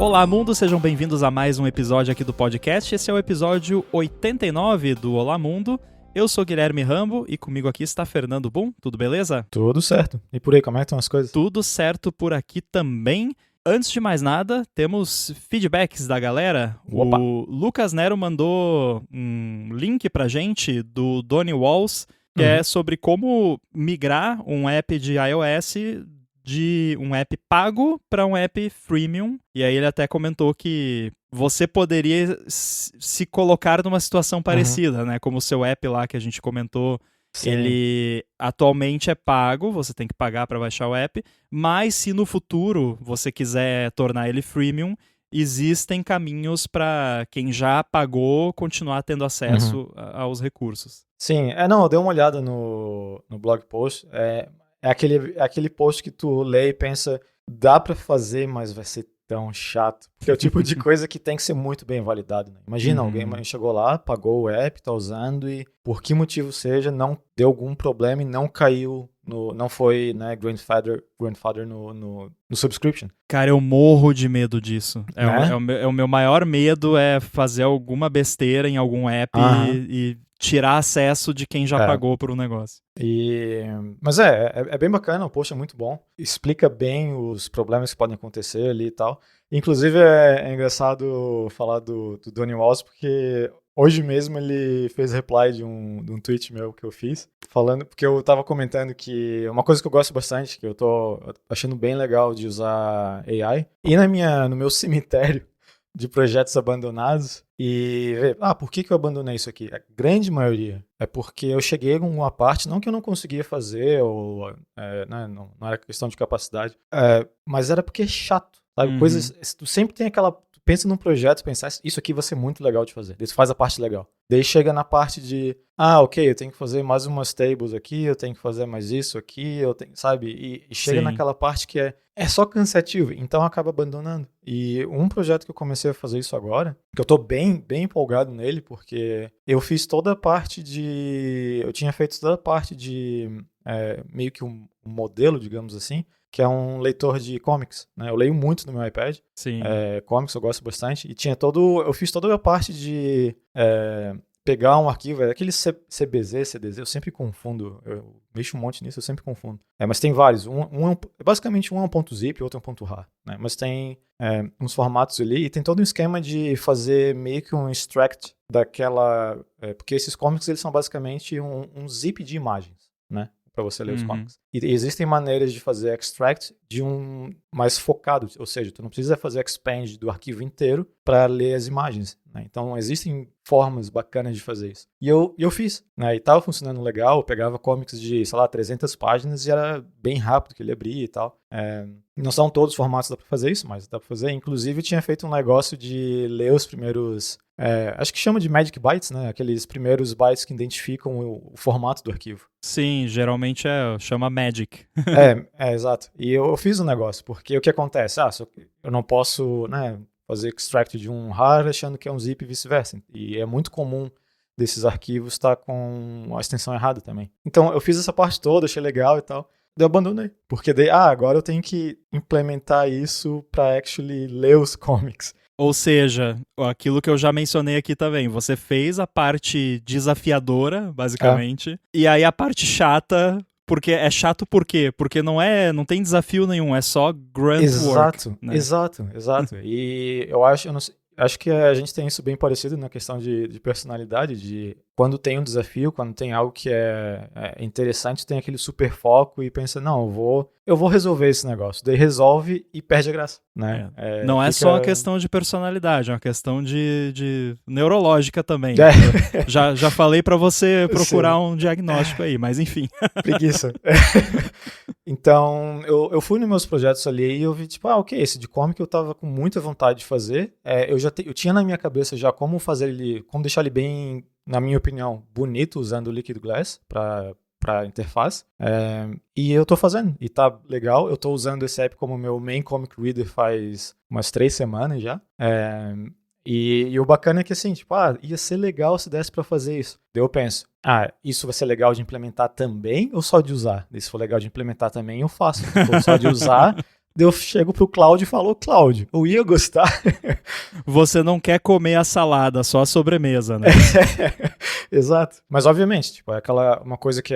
Olá, mundo! Sejam bem-vindos a mais um episódio aqui do podcast. Esse é o episódio 89 do Olá, Mundo. Eu sou Guilherme Rambo e comigo aqui está Fernando Boom. Tudo beleza? Tudo certo. E por aí, como é que estão as coisas? Tudo certo por aqui também. Antes de mais nada, temos feedbacks da galera. Opa. O Lucas Nero mandou um link pra gente do Donny Walls, que é sobre como migrar um app de iOS de um app pago para um app freemium. E aí ele até comentou que você poderia se colocar numa situação parecida, né? Como o seu app lá que a gente comentou. Sim. Ele atualmente é pago, você tem que pagar para baixar o app, mas se no futuro você quiser tornar ele freemium, existem caminhos para quem já pagou continuar tendo acesso aos recursos. Sim, eu dei uma olhada no blog post, é aquele post que tu lê e pensa, dá para fazer, mas vai ser tão chato. Porque é o tipo de coisa que tem que ser muito bem validado, né? Imagina, alguém chegou lá, pagou o app, tá usando e por que motivo seja, não deu algum problema e não caiu, não foi, né, grandfather no subscription. Cara, eu morro de medo disso. O meu maior medo é fazer alguma besteira em algum app e tirar acesso de quem já pagou por um negócio. Mas é bem bacana, o post é muito bom. Explica bem os problemas que podem acontecer ali e tal. Inclusive é engraçado falar do Donny Walls, porque hoje mesmo ele fez reply de um tweet meu que eu fiz, falando, porque eu tava comentando que uma coisa que eu gosto bastante, que eu tô achando bem legal de usar AI, e no meu cemitério de projetos abandonados e ver, por que eu abandonei isso aqui? A grande maioria é porque eu cheguei a uma parte, não que eu não conseguia fazer, ou não era questão de capacidade, mas era porque é chato, sabe? Coisas, tu sempre tem aquela, tu pensa num projeto, pensar, isso aqui vai ser muito legal de fazer, isso faz a parte legal. Daí chega na parte de, ok, eu tenho que fazer mais umas tables aqui, eu tenho que fazer mais isso aqui, eu tenho, sabe? E chega naquela parte que é só cansativo, então acaba abandonando. E um projeto que eu comecei a fazer isso agora, que eu tô bem empolgado nele, porque eu fiz toda a parte eu tinha feito toda a parte de meio que um modelo, digamos assim, que é um leitor de comics, né? Eu leio muito no meu iPad. Sim. Comics eu gosto bastante. E eu fiz toda a parte de pegar um arquivo, aquele CBZ, CDZ, eu sempre confundo. Eu mexo um monte nisso, eu sempre confundo. Mas tem vários. Basicamente um é um .zip, outro é um .rar. Né? Mas tem uns formatos ali e tem todo um esquema de fazer meio que um extract daquela... porque esses comics, eles são basicamente um zip de imagens, né? Para você ler os comics. E existem maneiras de fazer extract de um mais focado, ou seja, tu não precisa fazer expand do arquivo inteiro para ler as imagens, né? Então existem formas bacanas de fazer isso. E eu fiz, né? E tava funcionando legal, eu pegava comics de, 300 páginas e era bem rápido que ele abria e tal. Não são todos os formatos que dá para fazer isso, mas dá para fazer. Inclusive eu tinha feito um negócio de ler os primeiros... acho que chama de Magic Bytes, né? Aqueles primeiros bytes que identificam o formato do arquivo. Sim, geralmente chama Magic. Exato. E eu fiz um negócio, porque o que acontece? Eu não posso, né, fazer extract de um RAR achando que é um zip e vice-versa. E é muito comum desses arquivos estar com a extensão errada também. Então eu fiz essa parte toda, achei legal e tal. Daí eu abandonei. Porque agora eu tenho que implementar isso para actually ler os comics. Ou seja, aquilo que eu já mencionei aqui também, você fez a parte desafiadora, basicamente, e aí a parte chata, porque é chato por quê? Porque não tem desafio nenhum, é só grunt work. Né? Exato. E eu acho que a gente tem isso bem parecido na questão de personalidade, de quando tem um desafio, quando tem algo que é interessante, tem aquele super foco e pensa, não, eu vou resolver esse negócio. Daí resolve e perde a graça, né? Não é só uma questão de personalidade, é uma questão de neurológica também. Já falei pra você procurar um diagnóstico aí, mas enfim. Preguiça. Então, eu fui nos meus projetos ali e eu vi, tipo, ok, esse de comic eu tava com muita vontade de fazer. Eu tinha na minha cabeça já como fazer ele, como deixar ele bem, na minha opinião, bonito usando o Liquid Glass para interface. E eu tô fazendo, e tá legal. Eu tô usando esse app como meu main comic reader faz umas 3 semanas já. E o bacana é que assim, tipo, ia ser legal se desse pra fazer isso. Daí eu penso, isso vai ser legal de implementar também ou só de usar? E se for legal de implementar também, eu faço. Se for só de usar, Eu chego pro Cláudio e falo, Cláudio, eu ia gostar. Você não quer comer a salada, só a sobremesa, né? Exato. Mas obviamente, tipo, é uma coisa que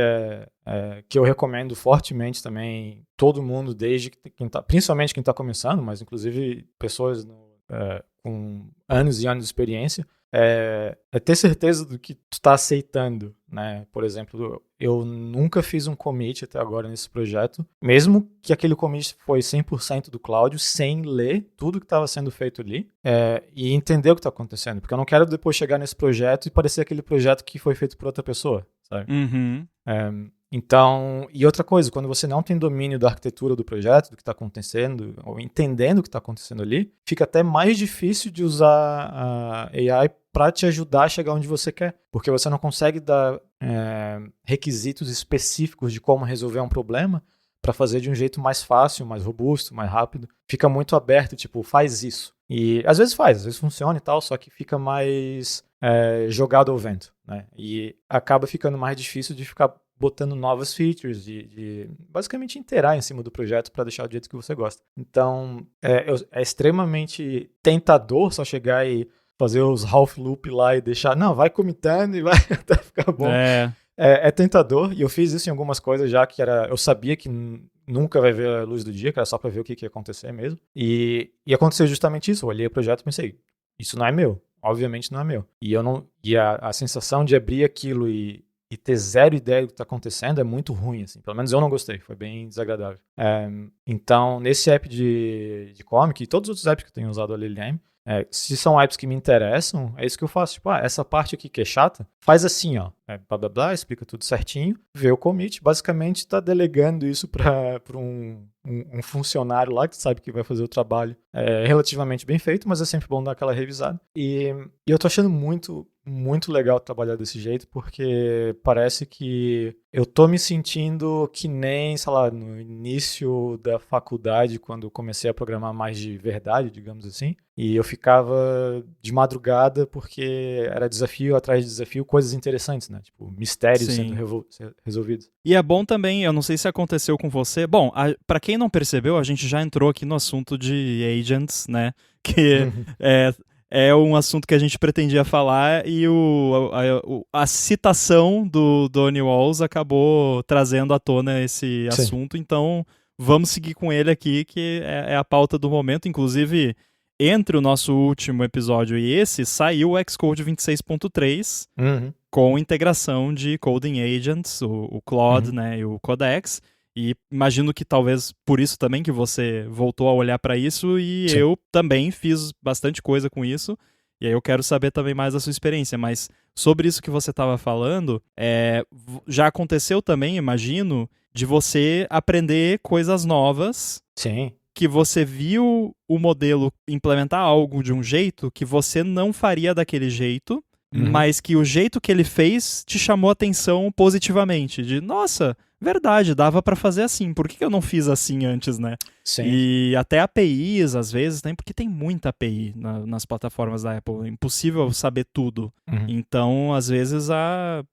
que eu recomendo fortemente também, todo mundo, desde principalmente quem está começando, mas inclusive pessoas com anos e anos de experiência, é ter certeza do que tu está aceitando, né? Por exemplo, eu nunca fiz um commit até agora nesse projeto, mesmo que aquele commit foi 100% do Cláudio, sem ler tudo que estava sendo feito ali e entender o que está acontecendo, porque eu não quero depois chegar nesse projeto e parecer aquele projeto que foi feito por outra pessoa, sabe? Uhum. Então, e outra coisa, quando você não tem domínio da arquitetura do projeto, do que está acontecendo, ou entendendo o que está acontecendo ali, fica até mais difícil de usar a AI para te ajudar a chegar onde você quer, porque você não consegue dar requisitos específicos de como resolver um problema para fazer de um jeito mais fácil, mais robusto, mais rápido. Fica muito aberto, tipo, faz isso. E às vezes funciona e tal, só que fica mais jogado ao vento, né? E acaba ficando mais difícil de ficar botando novas features, de basicamente inteirar em cima do projeto para deixar do jeito que você gosta. Então, é extremamente tentador só chegar e fazer os half loop lá e deixar, não, vai comitando e vai até ficar bom. É tentador, e eu fiz isso em algumas coisas já que eu sabia que nunca vai ver a luz do dia, que era só para ver o que ia acontecer mesmo. E aconteceu justamente isso. Eu olhei o projeto e pensei, isso não é meu. Obviamente não é meu. E a sensação de abrir aquilo e ter zero ideia do que está acontecendo é muito ruim, assim. Pelo menos eu não gostei, foi bem desagradável. Então, nesse app de comic e todos os outros apps que eu tenho usado a LLM, se são apps que me interessam, é isso que eu faço. Tipo, essa parte aqui que é chata, faz assim, ó. Blá, blá, blá, explica tudo certinho, vê o commit, basicamente está delegando isso para um funcionário lá que sabe que vai fazer o trabalho relativamente bem feito, mas é sempre bom dar aquela revisada. E eu tô achando muito, muito legal trabalhar desse jeito, porque parece que eu tô me sentindo que nem, sei lá, no início da faculdade, quando eu comecei a programar mais de verdade, digamos assim, e eu ficava de madrugada porque era desafio atrás de desafio, coisas interessantes, né? Tipo, mistérios sendo resolvidos. E é bom também, eu não sei se aconteceu com você. Bom, para quem não percebeu, a gente já entrou aqui no assunto de agents, né? Que é um assunto que a gente pretendia falar e a citação do Donnie Walls acabou trazendo à tona esse assunto. Então, vamos seguir com ele aqui, que é a pauta do momento. Inclusive, entre o nosso último episódio e esse, saiu o Xcode 26.3 com integração de Coding Agents, o Claude, né, e o Codex. E imagino que talvez por isso também que você voltou a olhar para isso e eu também fiz bastante coisa com isso. E aí eu quero saber também mais da sua experiência. Mas sobre isso que você estava falando, já aconteceu também, imagino, de você aprender coisas novas. Sim. Que você viu o modelo implementar algo de um jeito que você não faria daquele jeito, mas que o jeito que ele fez te chamou a atenção positivamente. De, nossa, verdade, dava pra fazer assim. Por que eu não fiz assim antes, né? Sim. E até APIs, às vezes, né? Porque tem muita API nas plataformas da Apple. É impossível saber tudo. Então, às vezes,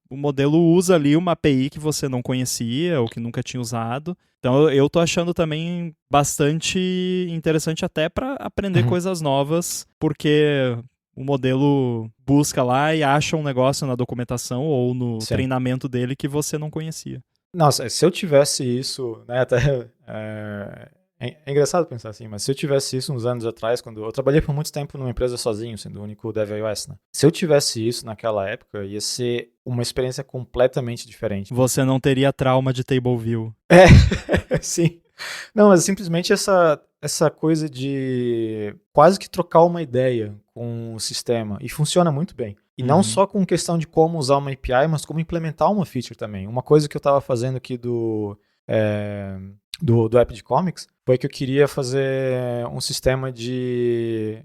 o modelo usa ali uma API que você não conhecia ou que nunca tinha usado. Então, eu tô achando também bastante interessante até para aprender coisas novas, porque o modelo busca lá e acha um negócio na documentação ou no treinamento dele que você não conhecia. Nossa, se eu tivesse isso, né, até é engraçado pensar assim, mas se eu tivesse isso uns anos atrás, quando eu trabalhei por muito tempo numa empresa sozinho, sendo o único dev iOS, né? Se eu tivesse isso naquela época, ia ser uma experiência completamente diferente. Você não teria trauma de table view. Sim. Não, mas simplesmente essa coisa de quase que trocar uma ideia com o sistema, e funciona muito bem. E não só com questão de como usar uma API, mas como implementar uma feature também. Uma coisa que eu estava fazendo aqui do app de comics foi que eu queria fazer um sistema de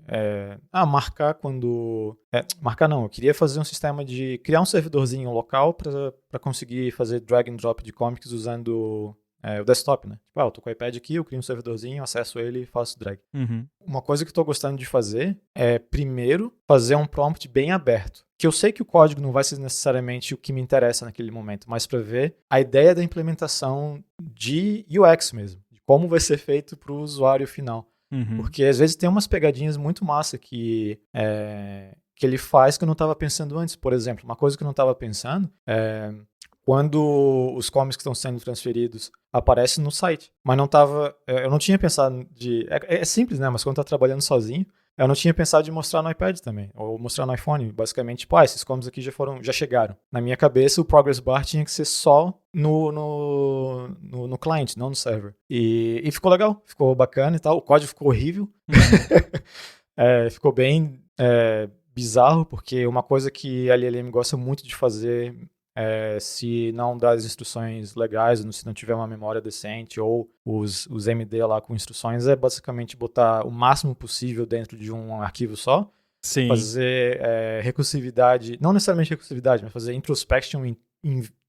marcar quando... marcar não, eu queria fazer um sistema de criar um servidorzinho local para conseguir fazer drag and drop de comics usando o desktop, né? Tipo, eu tô com o iPad aqui, eu crio um servidorzinho, acesso ele e faço drag. Uma coisa que eu tô gostando de fazer é, primeiro, fazer um prompt bem aberto. Que eu sei que o código não vai ser necessariamente o que me interessa naquele momento, mas para ver a ideia da implementação de UX mesmo. como vai ser feito para o usuário final. Uhum. Porque às vezes tem umas pegadinhas muito massa que ele faz que eu não estava pensando antes. Por exemplo, uma coisa que eu não estava pensando é quando os comics que estão sendo transferidos aparecem no site. Mas não tava, eu não tinha pensado de... É simples, né? Mas quando tá trabalhando sozinho, eu não tinha pensado de mostrar no iPad também, ou mostrar no iPhone. Basicamente, tipo, esses comics aqui já chegaram. Na minha cabeça, o Progress Bar tinha que ser só no client, não no server. E ficou legal, ficou bacana e tal. O código ficou horrível. Ficou bem bizarro, porque uma coisa que a LLM gosta muito de fazer... se não dar as instruções legais, se não tiver uma memória decente ou os MD lá com instruções, é basicamente botar o máximo possível dentro de um arquivo só. Sim. Fazer recursividade, não necessariamente recursividade, mas fazer introspection em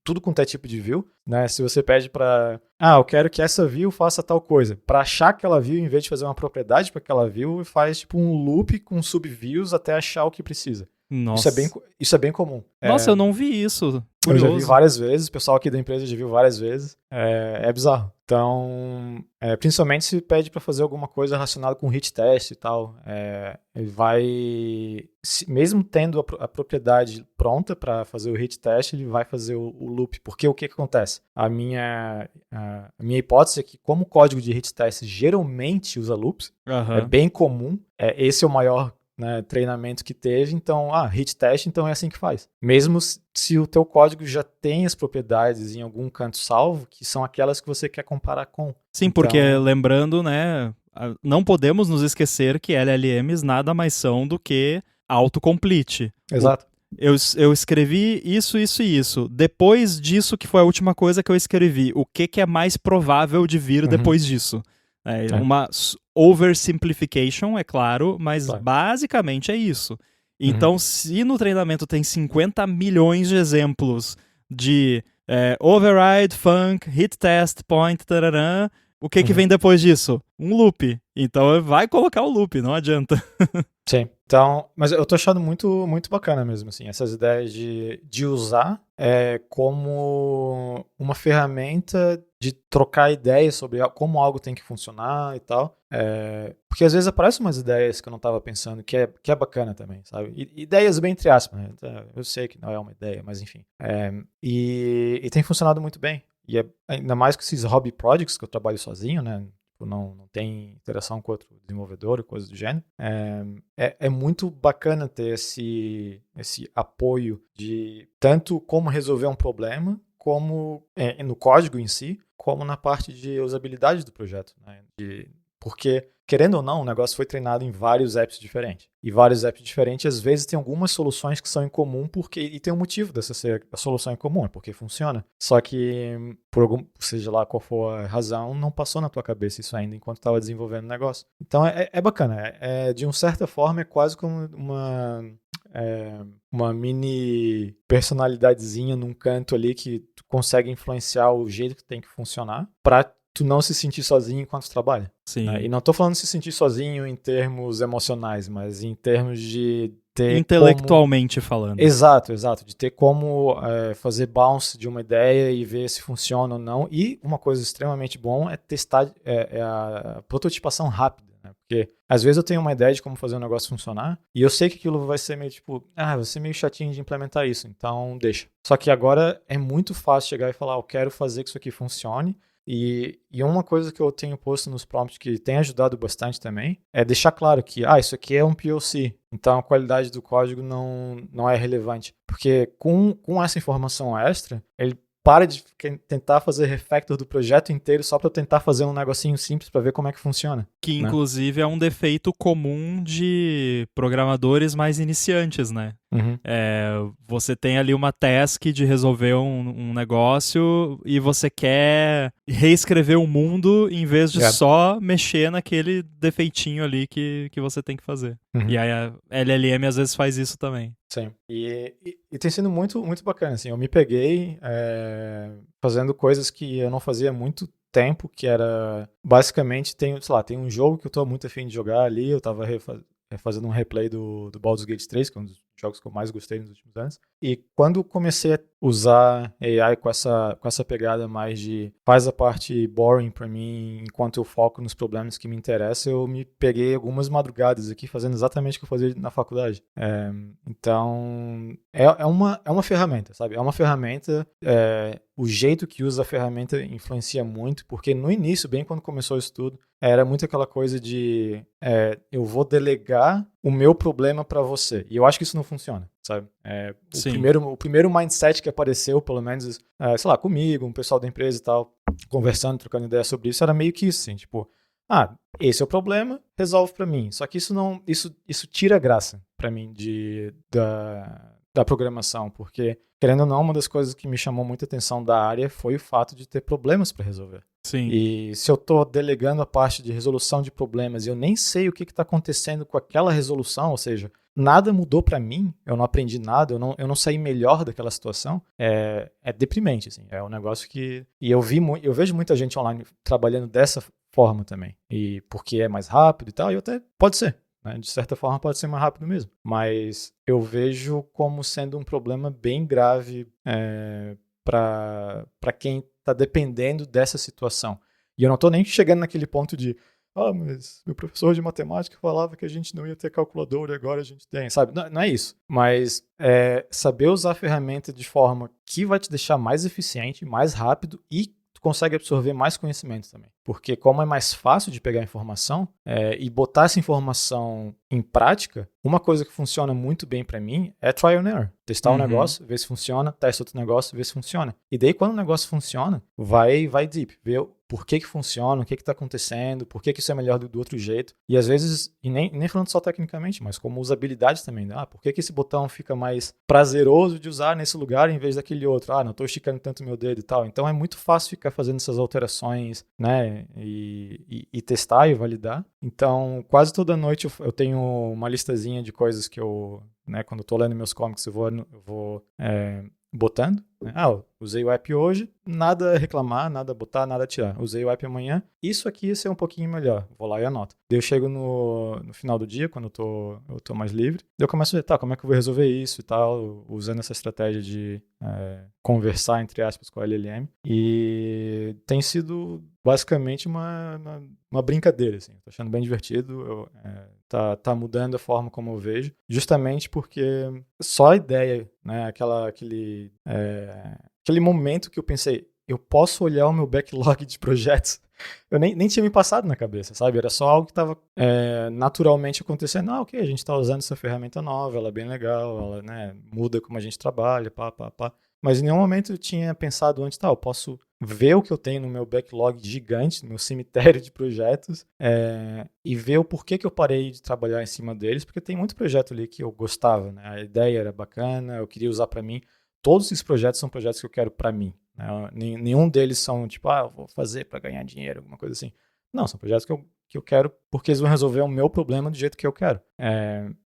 tudo quanto é tipo de view, né? Se você pede para, eu quero que essa view faça tal coisa, para achar aquela view, em vez de fazer uma propriedade para aquela view, faz tipo um loop com subviews até achar o que precisa. Nossa. Isso é bem comum. Nossa, eu não vi isso. Eu Curioso. já vi várias vezes, o pessoal aqui da empresa já viu várias vezes. É bizarro. Então, principalmente se pede para fazer alguma coisa relacionada com hit test e tal, ele vai, mesmo tendo a propriedade pronta para fazer o hit test, ele vai fazer o loop. Porque o que acontece? A minha hipótese é que, como o código de hit test geralmente usa loops, é bem comum, esse é o maior treinamento que teve, então, hit test, então é assim que faz. Mesmo se o teu código já tem as propriedades em algum canto salvo, que são aquelas que você quer comparar com. Sim, então... porque lembrando, né, não podemos nos esquecer que LLMs nada mais são do que autocomplete. Exato. Eu escrevi isso, isso e isso. Depois disso, que foi a última coisa que eu escrevi, o que é mais provável de vir depois disso? Uma oversimplification, é claro, mas basicamente é isso. Então, se no treinamento tem 50 milhões de exemplos de override, func, hit test, point, tararã, o que vem depois disso? Um loop. Então, vai colocar o loop, não adianta. Sim. Então, mas eu tô achando muito, muito bacana mesmo, assim, essas ideias de usar como uma ferramenta de trocar ideias sobre como algo tem que funcionar e tal. Porque às vezes aparecem umas ideias que eu não estava pensando, que é bacana também, sabe? Ideias bem entre aspas, né? Eu sei que não é uma ideia, mas enfim. E tem funcionado muito bem. E ainda mais com esses hobby projects que eu trabalho sozinho, né? Não tem interação com outro desenvolvedor ou coisa do gênero. É muito bacana ter esse apoio de tanto como resolver um problema, como no código em si, como na parte de usabilidade do projeto, né? Porque, querendo ou não, o negócio foi treinado em vários apps diferentes. E vários apps diferentes, às vezes, tem algumas soluções que são em comum, e tem um motivo dessa ser a solução em comum, é porque funciona. Só que, seja lá qual for a razão, não passou na tua cabeça isso ainda enquanto estava desenvolvendo o negócio. Então, é bacana. De uma certa forma, é quase como uma mini personalidadezinha num canto ali que tu consegue influenciar o jeito que tem que funcionar para tu não se sentir sozinho enquanto trabalha. Sim. Né? E não tô falando de se sentir sozinho em termos emocionais, mas em termos de ter intelectualmente falando. Exato. De ter como fazer bounce de uma ideia e ver se funciona ou não. E uma coisa extremamente bom é testar a prototipação rápida. Né? Porque às vezes eu tenho uma ideia de como fazer um negócio funcionar e eu sei que aquilo vai ser meio tipo, vai ser meio chatinho de implementar isso, então deixa. Só que agora é muito fácil chegar e falar, eu quero fazer que isso aqui funcione. E uma coisa que eu tenho posto nos prompts que tem ajudado bastante também é deixar claro que isso aqui é um POC, então a qualidade do código não é relevante. Porque com essa informação extra, ele para de tentar fazer refactor do projeto inteiro só para tentar fazer um negocinho simples para ver como é que funciona. Que inclusive é um defeito comum de programadores mais iniciantes, né? Uhum. Você tem ali uma task de resolver um negócio e você quer reescrever o mundo em vez de só mexer naquele defeitinho ali que você tem que fazer. Uhum. E aí a LLM às vezes faz isso também. Sim. E tem sido muito, muito bacana. Assim, eu me peguei fazendo coisas que eu não fazia há muito tempo, que era basicamente, tem um jogo que eu tô muito afim de jogar ali, eu tava fazendo um replay do Baldur's Gate 3, que é um dos jogos que eu mais gostei nos últimos anos. E quando comecei a usar AI com essa pegada mais de faz a parte boring para mim enquanto eu foco nos problemas que me interessam, eu me peguei algumas madrugadas aqui fazendo exatamente o que eu fazia na faculdade. Então, é uma ferramenta, sabe? É uma ferramenta, o jeito que usa a ferramenta influencia muito, porque no início, bem quando começou o estudo, era muito aquela coisa de eu vou delegar o meu problema para você. E eu acho que isso não funciona, sabe? O primeiro mindset que apareceu, pelo menos, sei lá, comigo, um pessoal da empresa e tal, conversando, trocando ideia sobre isso, era meio que isso, assim, tipo, esse é o problema, resolve para mim. Só que isso tira a graça para mim da programação, porque, querendo ou não, uma das coisas que me chamou muita atenção da área foi o fato de ter problemas para resolver. Sim. E se eu estou delegando a parte de resolução de problemas e eu nem sei o que está acontecendo com aquela resolução, ou seja, nada mudou para mim, eu não aprendi nada, eu não saí melhor daquela situação, é deprimente, assim, é um negócio que... E eu vejo muita gente online trabalhando dessa forma também, e porque é mais rápido e tal, e até pode ser, né? De certa forma pode ser mais rápido mesmo, mas eu vejo como sendo um problema bem grave para quem está dependendo dessa situação. E eu não estou nem chegando naquele ponto de mas meu professor de matemática falava que a gente não ia ter calculadora e agora a gente tem, sabe? Não é isso. Mas saber usar a ferramenta de forma que vai te deixar mais eficiente, mais rápido e tu consegue absorver mais conhecimento também. Porque como é mais fácil de pegar informação e botar essa informação em prática, uma coisa que funciona muito bem para mim é trial and error. Testar um negócio, ver se funciona, testa outro negócio, ver se funciona. E daí quando o negócio funciona, vai deep, ver por que funciona, o que está acontecendo, por que isso é melhor do outro jeito. E às vezes, e nem falando só tecnicamente, mas como usabilidade também. Né? Por que esse botão fica mais prazeroso de usar nesse lugar em vez daquele outro? Não estou esticando tanto meu dedo e tal. Então é muito fácil ficar fazendo essas alterações, né? E testar e validar. Então, quase toda noite eu tenho uma listazinha de coisas que eu, né, quando eu estou lendo meus comics, eu vou botando. Né? Usei o app hoje, nada a reclamar, nada a botar, nada a tirar. Usei o app amanhã, isso aqui ia ser um pouquinho melhor. Vou lá e anoto. Daí eu chego no final do dia, quando eu tô mais livre, daí eu começo a ver, como é que eu vou resolver isso e tal, usando essa estratégia de conversar, entre aspas, com a LLM. E tem sido basicamente uma brincadeira, assim. Tô achando bem divertido, tá mudando a forma como eu vejo, justamente porque só a ideia, né, aquele momento que eu pensei, eu posso olhar o meu backlog de projetos, eu nem tinha me passado na cabeça, sabe? Era só algo que estava naturalmente acontecendo. Ok, a gente está usando essa ferramenta nova, ela é bem legal, ela, né, muda como a gente trabalha, pá. Mas em nenhum momento eu tinha pensado antes, eu posso ver o que eu tenho no meu backlog gigante, no meu cemitério de projetos, e ver o porquê que eu parei de trabalhar em cima deles, porque tem muito projeto ali que eu gostava, né? A ideia era bacana, eu queria usar para mim. Todos esses projetos são projetos que eu quero para mim. Né? Nenhum deles são tipo, eu vou fazer para ganhar dinheiro, alguma coisa assim. Não, são projetos que eu quero porque eles vão resolver o meu problema do jeito que eu quero.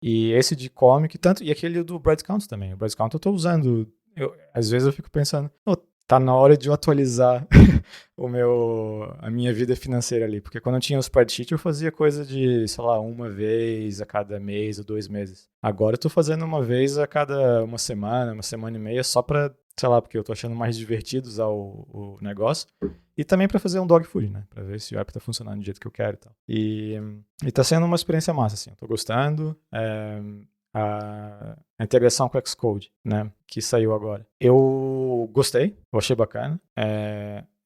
E esse de comic, e aquele do Breadcount também. O Breadcount eu estou usando. Às vezes eu fico pensando, tá na hora de eu atualizar a minha vida financeira ali. Porque quando eu tinha o spreadsheet, eu fazia coisa de, sei lá, uma vez a cada mês ou 2 meses. Agora eu tô fazendo uma vez a cada uma semana e meia, só pra, sei lá, porque eu tô achando mais divertido usar o negócio. E também pra fazer um dog food, né? Pra ver se o app tá funcionando do jeito que eu quero e tal. E tá sendo uma experiência massa, assim. Eu tô gostando. A integração com o Xcode, né, que saiu agora. Eu gostei, eu achei bacana.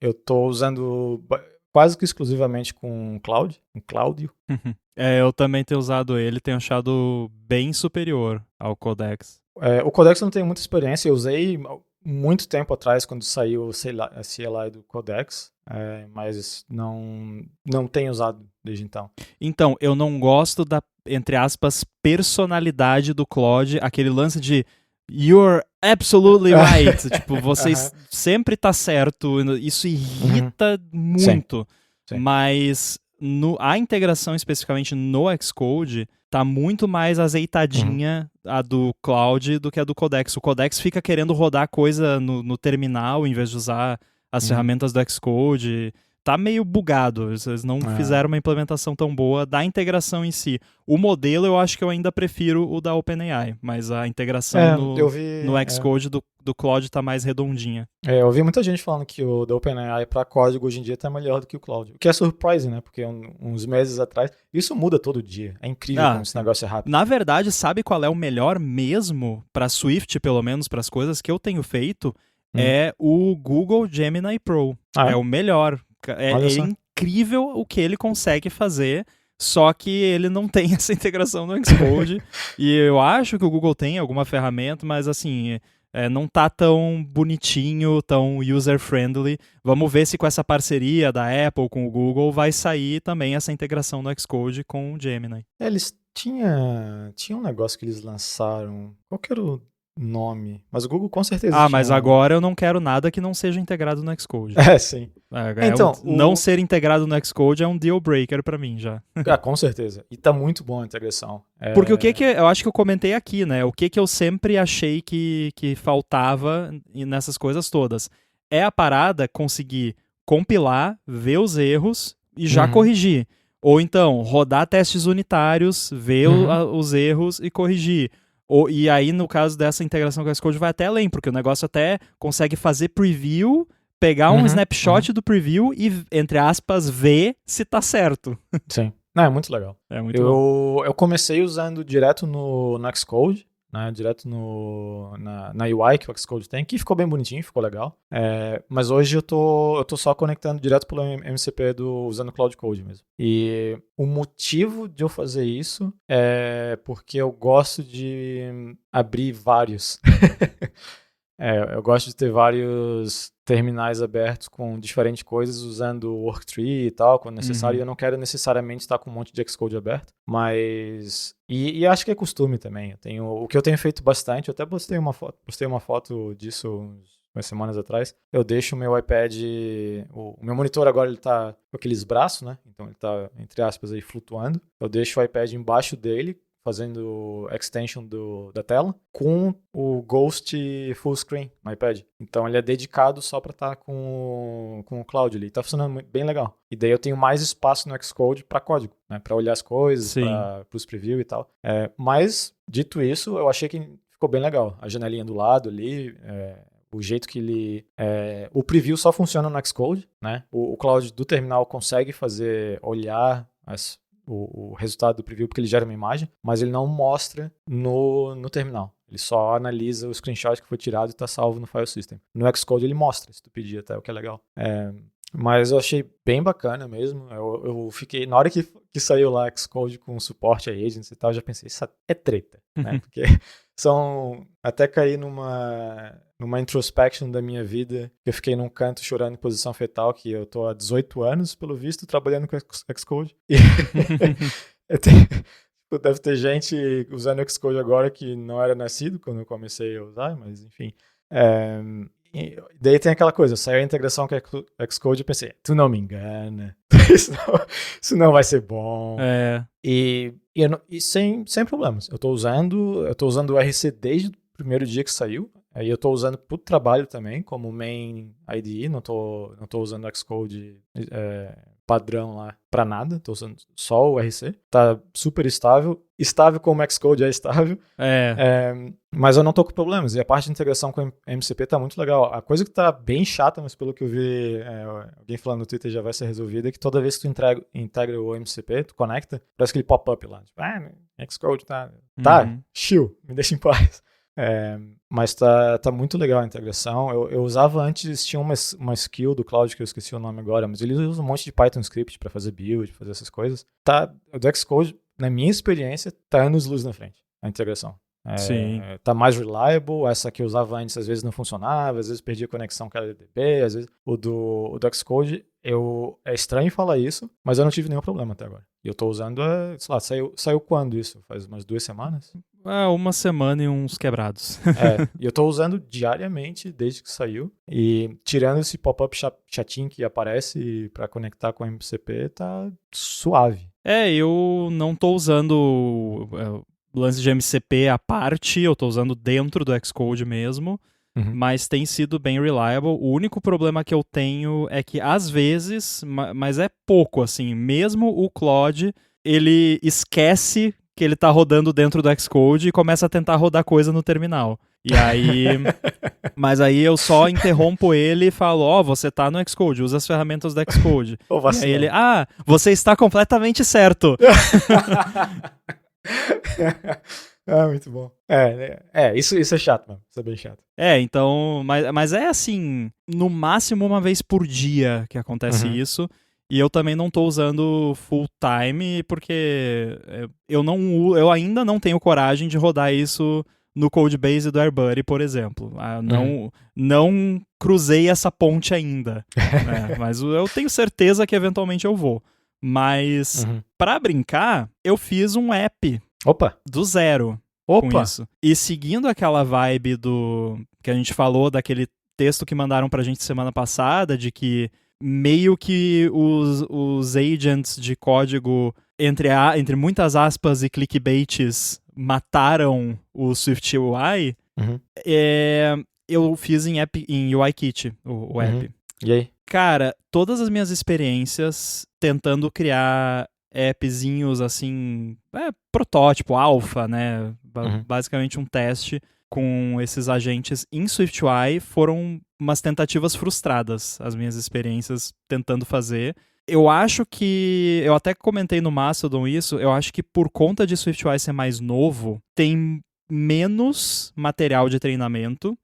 Eu tô usando quase que exclusivamente com Cláudio. Eu também tenho usado ele, tenho achado bem superior ao Codex. O Codex eu não tenho muita experiência, eu usei muito tempo atrás quando saiu a CLI do Codex, mas não tenho usado desde então. Então, eu não gosto da, entre aspas, personalidade do Claude, aquele lance de you're absolutely right, tipo, você sempre tá certo, isso irrita muito, Sim. Mas a integração especificamente no Xcode tá muito mais azeitadinha a do Cloud do que a do Codex. O Codex fica querendo rodar coisa no terminal em vez de usar as ferramentas do Xcode. tá meio bugado. Eles não fizeram uma implementação tão boa da integração em si. O modelo eu acho que eu ainda prefiro o da OpenAI, mas a integração no Xcode do Claude tá mais redondinha. Eu ouvi muita gente falando que o da OpenAI para código hoje em dia tá melhor do que o Claude. O que é surprising, né? Porque uns meses atrás, isso muda todo dia. É incrível como esse negócio é rápido. Na verdade, sabe qual é o melhor mesmo para Swift, pelo menos para as coisas que eu tenho feito? É o Google Gemini Pro. É o melhor. É incrível o que ele consegue fazer, só que ele não tem essa integração no Xcode. E eu acho que o Google tem alguma ferramenta, mas assim, não tá tão bonitinho, tão user-friendly. Vamos ver se com essa parceria da Apple com o Google vai sair também essa integração no Xcode com o Gemini. Eles tinha um negócio que eles lançaram. Qual que era o nome? Mas o Google com certeza mas agora eu não quero nada que não seja integrado no Xcode. Sim. Então, não ser integrado no Xcode é um deal breaker pra mim já. Com certeza. E tá muito bom a integração. Porque o que eu acho que eu comentei aqui, né? O que eu sempre achei que faltava nessas coisas todas é a parada conseguir compilar, ver os erros e já corrigir. Ou então, rodar testes unitários, ver os erros e corrigir. E aí, no caso dessa integração com o Xcode, vai até além, porque o negócio até consegue fazer preview, pegar um snapshot do preview e, entre aspas, ver se tá certo. Sim. É muito legal. É muito bom. Eu comecei usando direto no Xcode, né, direto na UI que o Xcode tem, que ficou bem bonitinho, ficou legal. Mas hoje eu tô só conectando direto pelo MCP usando o Cloud Code mesmo. E o motivo de eu fazer isso é porque eu gosto de abrir vários. Eu gosto de ter vários terminais abertos com diferentes coisas, usando o Worktree e tal, quando necessário. E eu não quero necessariamente estar com um monte de Xcode aberto, mas... E acho que é costume também. O que eu tenho feito bastante, eu até postei uma foto disso umas semanas atrás. Eu deixo o meu iPad... O meu monitor agora ele tá com aqueles braços, né? Então ele tá, entre aspas, aí flutuando. Eu deixo o iPad embaixo dele, fazendo extension da tela, com o Ghost Full Screen no iPad. Então ele é dedicado só para estar com o Cloud ali. Tá funcionando bem legal. E daí eu tenho mais espaço no Xcode para código, né? Para olhar as coisas, para os preview e tal. Mas, dito isso, eu achei que ficou bem legal. A janelinha do lado ali, o jeito que ele... o preview só funciona no Xcode, né? O Cloud do terminal consegue olhar o resultado do preview porque ele gera uma imagem, mas ele não mostra no terminal. Ele só analisa o screenshot que foi tirado e está salvo no file system. No Xcode ele mostra, se tu pedir até, o que é legal. Mas eu achei bem bacana mesmo. Eu fiquei... Na hora que saiu lá Xcode com suporte a agents e tal, eu já pensei, isso é treta, né? Porque até caí numa introspection da minha vida, que eu fiquei num canto chorando em posição fetal, que eu tô há 18 anos, pelo visto, trabalhando com Xcode. E deve ter gente usando Xcode agora que não era nascido quando eu comecei a usar, mas enfim. E daí tem aquela coisa, saiu a integração com Xcode e pensei, tu não me engana, isso não vai ser bom. E sem problemas. Eu tô usando o RC desde o primeiro dia que saiu. Aí eu tô usando pro trabalho também, como main IDE, não tô usando o Xcode padrão lá pra nada, tô usando só o RC. Tá super estável como o Xcode é estável. Mas eu não tô com problemas, e a parte de integração com o MCP tá muito legal. A coisa que tá bem chata, mas pelo que eu vi alguém falando no Twitter já vai ser resolvida, é que toda vez que tu integra o MCP, tu conecta, parece aquele pop-up lá, tipo, Xcode tá, chill, me deixa em paz. Mas tá muito legal a integração. Eu usava antes, tinha uma skill do Cloud que eu esqueci o nome agora, mas eles usam um monte de Python script para fazer build, fazer essas coisas. O do Xcode, na minha experiência, tá anos-luz na frente, a integração. Sim. Tá mais reliable. Essa que eu usava antes às vezes não funcionava, às vezes perdia conexão com a LDB, às vezes o do Xcode, é estranho falar isso, mas eu não tive nenhum problema até agora. E eu tô usando, sei lá, saiu quando isso? Faz umas 2 semanas? Uma semana e uns quebrados. E eu tô usando diariamente desde que saiu. E tirando esse pop-up chatinho que aparece para conectar com o MCP, tá suave. Eu não tô usando o lance de MCP à parte, eu tô usando dentro do Xcode mesmo. mas tem sido bem reliable. O único problema que eu tenho é que, às vezes, mas é pouco, assim, mesmo o Claude, ele esquece que ele tá rodando dentro do Xcode e começa a tentar rodar coisa no terminal. E aí... Mas aí eu só interrompo ele e falo, você tá no Xcode, usa as ferramentas do Xcode. E aí ele, você está completamente certo. Muito bom. Isso é chato, mano. Isso é bem chato. Então, mas é assim, no máximo uma vez por dia que acontece isso. E eu também não tô usando full time porque eu ainda não tenho coragem de rodar isso no Codebase do AirBuddy, por exemplo. Não cruzei essa ponte ainda. Mas eu tenho certeza que eventualmente eu vou. Mas, pra brincar, eu fiz um app do zero com isso. E seguindo aquela vibe que a gente falou, daquele texto que mandaram pra gente semana passada, de que meio que os agents de código, entre muitas aspas e clickbaits, mataram o SwiftUI, eu fiz em UIKit, o app. E aí? Cara, todas as minhas experiências tentando criar appzinhos assim, protótipo, alpha, né? Basicamente um teste com esses agentes em SwiftUI foram umas tentativas frustradas, as minhas experiências tentando fazer. Eu acho que, eu até comentei no Mastodon isso, eu acho que por conta de SwiftUI ser mais novo, tem menos material de treinamento.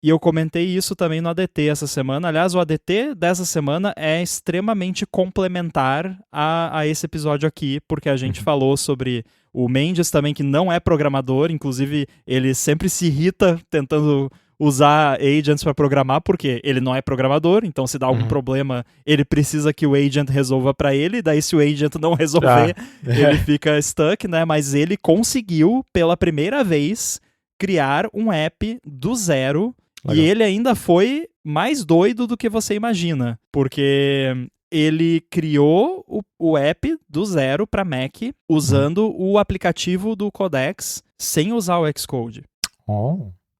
E eu comentei isso também no ADT essa semana. Aliás, o ADT dessa semana é extremamente complementar a esse episódio aqui, porque a gente falou sobre o Mendes também, que não é programador, inclusive ele sempre se irrita tentando usar agents para programar, porque ele não é programador, então se dá algum problema, ele precisa que o agent resolva para ele, daí se o agent não resolver, ele fica stuck, né? Mas ele conseguiu, pela primeira vez, criar um app do zero. Legal. E ele ainda foi mais doido do que você imagina, porque ele criou o app do zero para Mac usando o aplicativo do Codex sem usar o Xcode.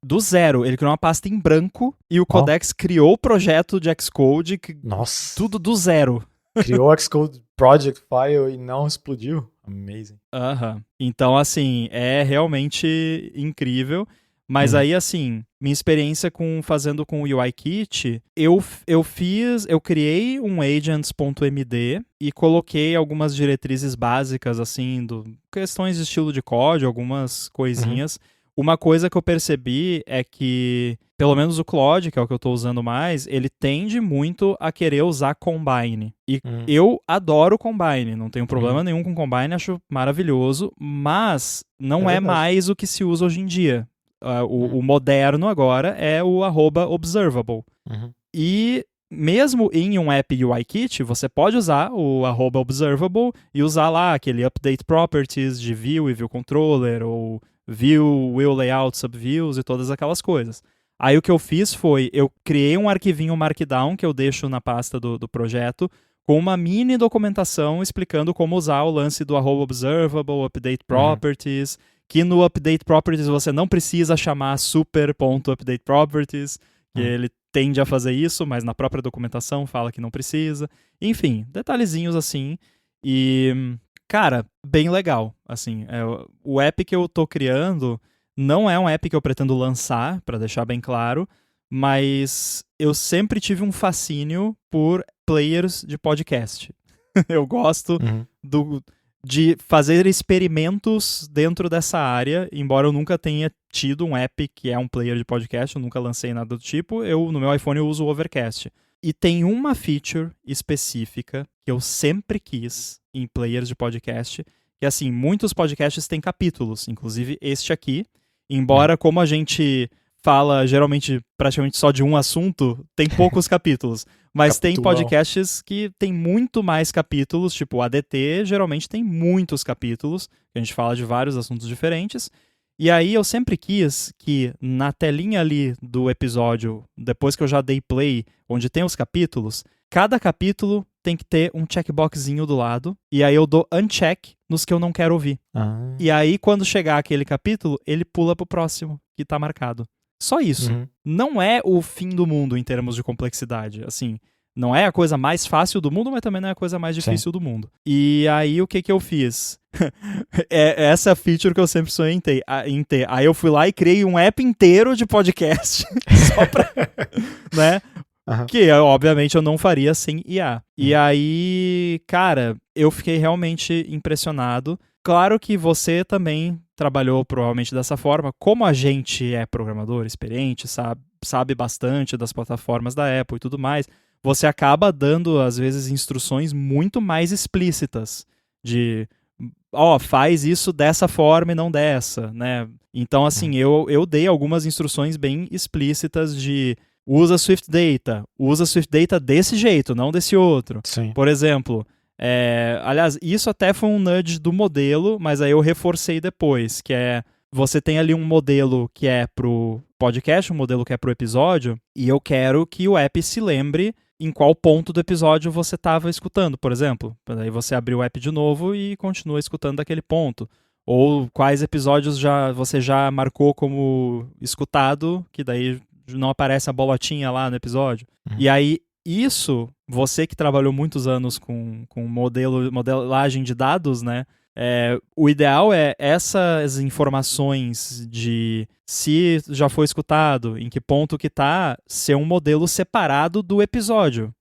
Do zero, ele criou uma pasta em branco e o Codex criou o projeto de Xcode. Nossa! Tudo do zero. Criou o Xcode Project File e não explodiu? Amazing. Então, assim, é realmente incrível. Mas aí, assim, minha experiência fazendo com o UIKit, eu criei um agents.md e coloquei algumas diretrizes básicas, assim, questões de estilo de código, algumas coisinhas. Uma coisa que eu percebi é que, pelo menos o Claude, que é o que eu estou usando mais, ele tende muito a querer usar Combine. E eu adoro Combine, não tenho problema nenhum com Combine, acho maravilhoso, mas não é mais o que se usa hoje em dia. O moderno agora é o @observable. E mesmo em um app UIKit, você pode usar o @observable e usar lá aquele update properties de view e view controller, ou view, wheel layout, subviews e todas aquelas coisas. Aí o que eu fiz foi, eu criei um arquivinho Markdown que eu deixo na pasta do projeto, com uma mini documentação explicando como usar o lance do @observable, update properties, que no update properties você não precisa chamar super.updateProperties, que ele tende a fazer isso, mas na própria documentação fala que não precisa. Enfim, detalhezinhos assim. E, cara, bem legal. Assim, o app que eu tô criando não é um app que eu pretendo lançar, para deixar bem claro, mas eu sempre tive um fascínio por players de podcast. Eu gosto de fazer experimentos dentro dessa área, embora eu nunca tenha tido um app que é um player de podcast, eu nunca lancei nada do tipo, no meu iPhone eu uso o Overcast. E tem uma feature específica que eu sempre quis em players de podcast, que assim, muitos podcasts têm capítulos, inclusive este aqui, embora como a gente fala geralmente praticamente só de um assunto, tem poucos capítulos. Mas tem podcasts que tem muito mais capítulos, tipo o ADT geralmente tem muitos capítulos, a gente fala de vários assuntos diferentes. E aí eu sempre quis que na telinha ali do episódio, depois que eu já dei play, onde tem os capítulos, cada capítulo tem que ter um checkboxzinho do lado, e aí eu dou uncheck nos que eu não quero ouvir. E aí quando chegar aquele capítulo, ele pula pro próximo, que tá marcado. Só isso. Uhum. Não é o fim do mundo em termos de complexidade. Assim, não é a coisa mais fácil do mundo, mas também não é a coisa mais difícil do mundo. E aí, o que eu fiz? Essa feature que eu sempre sonhei em ter. Aí eu fui lá e criei um app inteiro de podcast. Só pra... né? Uhum. Que, obviamente, eu não faria sem IA. E aí, cara, eu fiquei realmente impressionado. Claro que você também trabalhou provavelmente dessa forma. Como a gente é programador experiente, sabe bastante das plataformas da Apple e tudo mais, você acaba dando, às vezes, instruções muito mais explícitas de, faz isso dessa forma e não dessa, né? Então, assim, eu dei algumas instruções bem explícitas de usa Swift Data desse jeito, não desse outro. Sim. Por exemplo, aliás, isso até foi um nudge do modelo, mas aí eu reforcei depois, que é, você tem ali um modelo que é pro podcast, um modelo que é pro episódio, e eu quero que o app se lembre em qual ponto do episódio você estava escutando, por exemplo. Daí você abre o app de novo e continua escutando daquele ponto. Ou quais episódios você já marcou como escutado, que daí não aparece a bolotinha lá no episódio. E aí, isso, você que trabalhou muitos anos com modelagem de dados, né? O ideal é essas informações de se já foi escutado, em que ponto que tá, ser um modelo separado do episódio.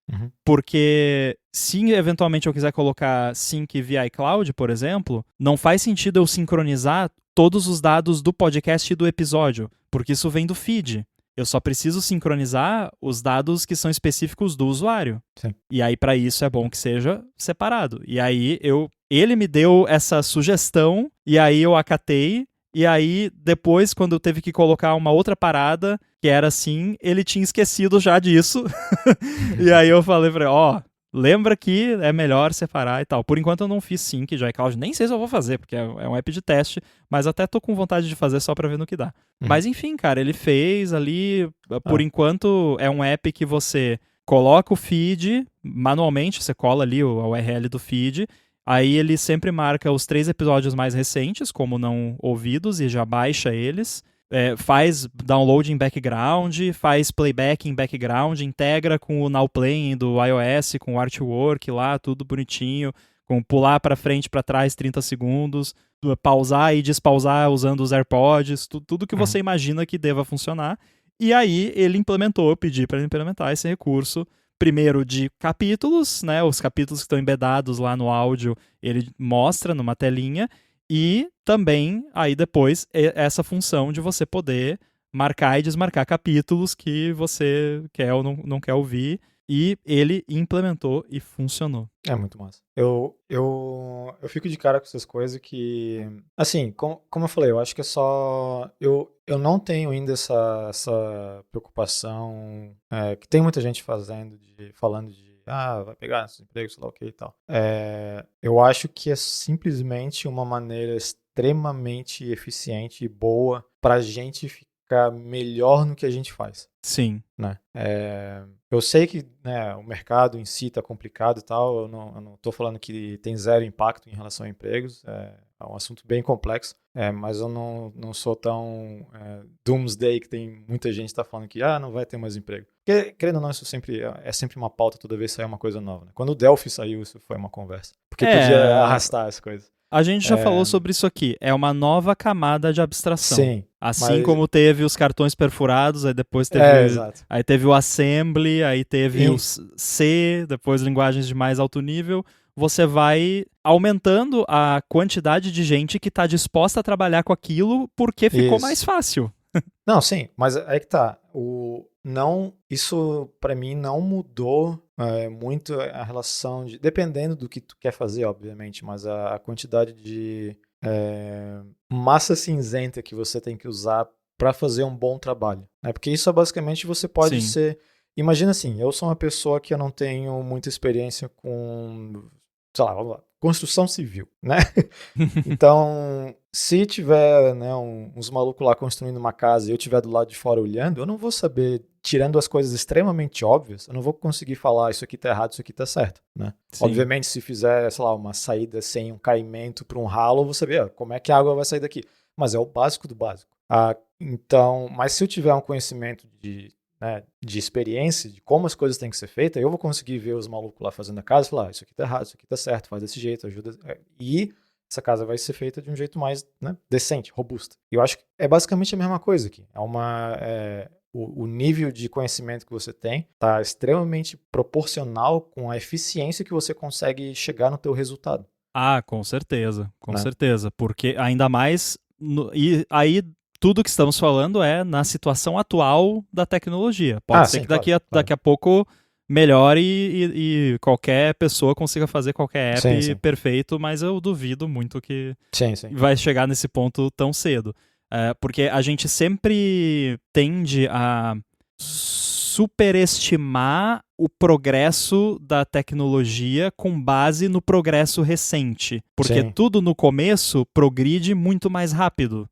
Porque se eventualmente eu quiser colocar sync via iCloud, por exemplo, não faz sentido eu sincronizar todos os dados do podcast e do episódio, porque isso vem do feed. Eu só preciso sincronizar os dados que são específicos do usuário. Sim. E aí, para isso, é bom que seja separado. E aí, ele me deu essa sugestão, e aí eu acatei, e aí, depois, quando eu teve que colocar uma outra parada, que era assim, ele tinha esquecido já disso. E aí eu falei pra ele, lembra que é melhor separar e tal. Por enquanto eu não fiz sync de iCloud, nem sei se eu vou fazer, porque é um app de teste, mas até tô com vontade de fazer só pra ver no que dá. Mas enfim, cara, ele fez ali, por enquanto é um app que você coloca o feed, manualmente, você cola ali a URL do feed, aí ele sempre marca os 3 episódios mais recentes, como não ouvidos, e já baixa eles. Faz download em background, faz playback em background, integra com o Now Playing do iOS, com o artwork lá, tudo bonitinho, com pular para frente, para trás 30 segundos, pausar e despausar usando os AirPods, tudo que você imagina que deva funcionar. E aí ele implementou, eu pedi para ele implementar esse recurso, primeiro de capítulos, né, os capítulos que estão embedados lá no áudio, ele mostra numa telinha, e também, aí depois, essa função de você poder marcar e desmarcar capítulos que você quer ou não quer ouvir. E ele implementou e funcionou. É muito massa. Eu fico de cara com essas coisas que... Assim, como eu falei, eu acho que é só... Eu não tenho ainda essa preocupação que tem muita gente falando de vai pegar esses empregos, sei lá o que e tal. Eu acho que é simplesmente uma maneira extremamente eficiente e boa pra gente ficar melhor no que a gente faz. Sim. Né? Eu sei que, né, o mercado em si está complicado e tal, eu não estou falando que tem zero impacto em relação a empregos, é um assunto bem complexo, mas eu não sou tão doomsday que tem muita gente que está falando que não vai ter mais emprego. Porque, querendo ou não, isso é sempre uma pauta toda vez que sai uma coisa nova. Né? Quando o Delphi saiu, isso foi uma conversa, porque podia arrastar as coisas. A gente já falou sobre isso aqui. É uma nova camada de abstração. Sim. Assim como teve os cartões perfurados, aí depois teve, aí teve o assembly, aí teve o C, depois linguagens de mais alto nível. Você vai aumentando a quantidade de gente que está disposta a trabalhar com aquilo porque ficou mais fácil. Não, sim, mas aí que tá. Isso para mim não mudou muito a relação de... Dependendo do que tu quer fazer, obviamente, mas a quantidade de massa cinzenta que você tem que usar para fazer um bom trabalho. Porque isso basicamente você pode ser... Imagina assim, eu sou uma pessoa que eu não tenho muita experiência com, sei lá, vamos lá, construção civil, né? Então, se tiver, né, uns malucos lá construindo uma casa e eu estiver do lado de fora olhando, eu não vou saber, tirando as coisas extremamente óbvias, eu não vou conseguir falar isso aqui tá errado, isso aqui tá certo, né? Obviamente, se fizer, sei lá, uma saída sem um caimento para um ralo, eu vou saber como é que a água vai sair daqui. Mas é o básico do básico. Então, mas se eu tiver um conhecimento de experiência, de como as coisas têm que ser feitas, eu vou conseguir ver os malucos lá fazendo a casa e falar, isso aqui tá errado, isso aqui tá certo, faz desse jeito, ajuda. E essa casa vai ser feita de um jeito mais, né, decente, robusta. E eu acho que é basicamente a mesma coisa aqui. O nível de conhecimento que você tem está extremamente proporcional com a eficiência que você consegue chegar no teu resultado. Com certeza, certeza. Porque ainda mais... E aí, tudo que estamos falando é na situação atual da tecnologia. Pode ser que daqui a pouco melhore e qualquer pessoa consiga fazer qualquer app perfeito, mas eu duvido muito que vai chegar nesse ponto tão cedo. Porque a gente sempre tende a superestimar o progresso da tecnologia com base no progresso recente. Porque tudo no começo progride muito mais rápido.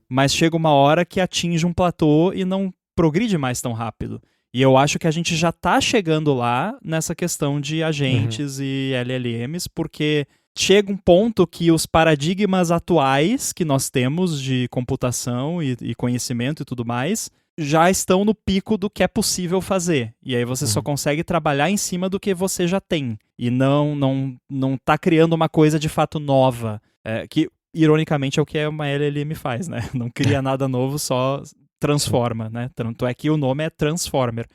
Mas chega uma hora que atinge um platô e não progride mais tão rápido. E eu acho que a gente já está chegando lá nessa questão de agentes e LLMs, porque chega um ponto que os paradigmas atuais que nós temos de computação e conhecimento e tudo mais já estão no pico do que é possível fazer. E aí você só consegue trabalhar em cima do que você já tem. E não tá criando uma coisa de fato nova. Que, ironicamente, é o que uma LLM faz, né? Não cria nada novo, só transforma, né? Tanto é que o nome é Transformer.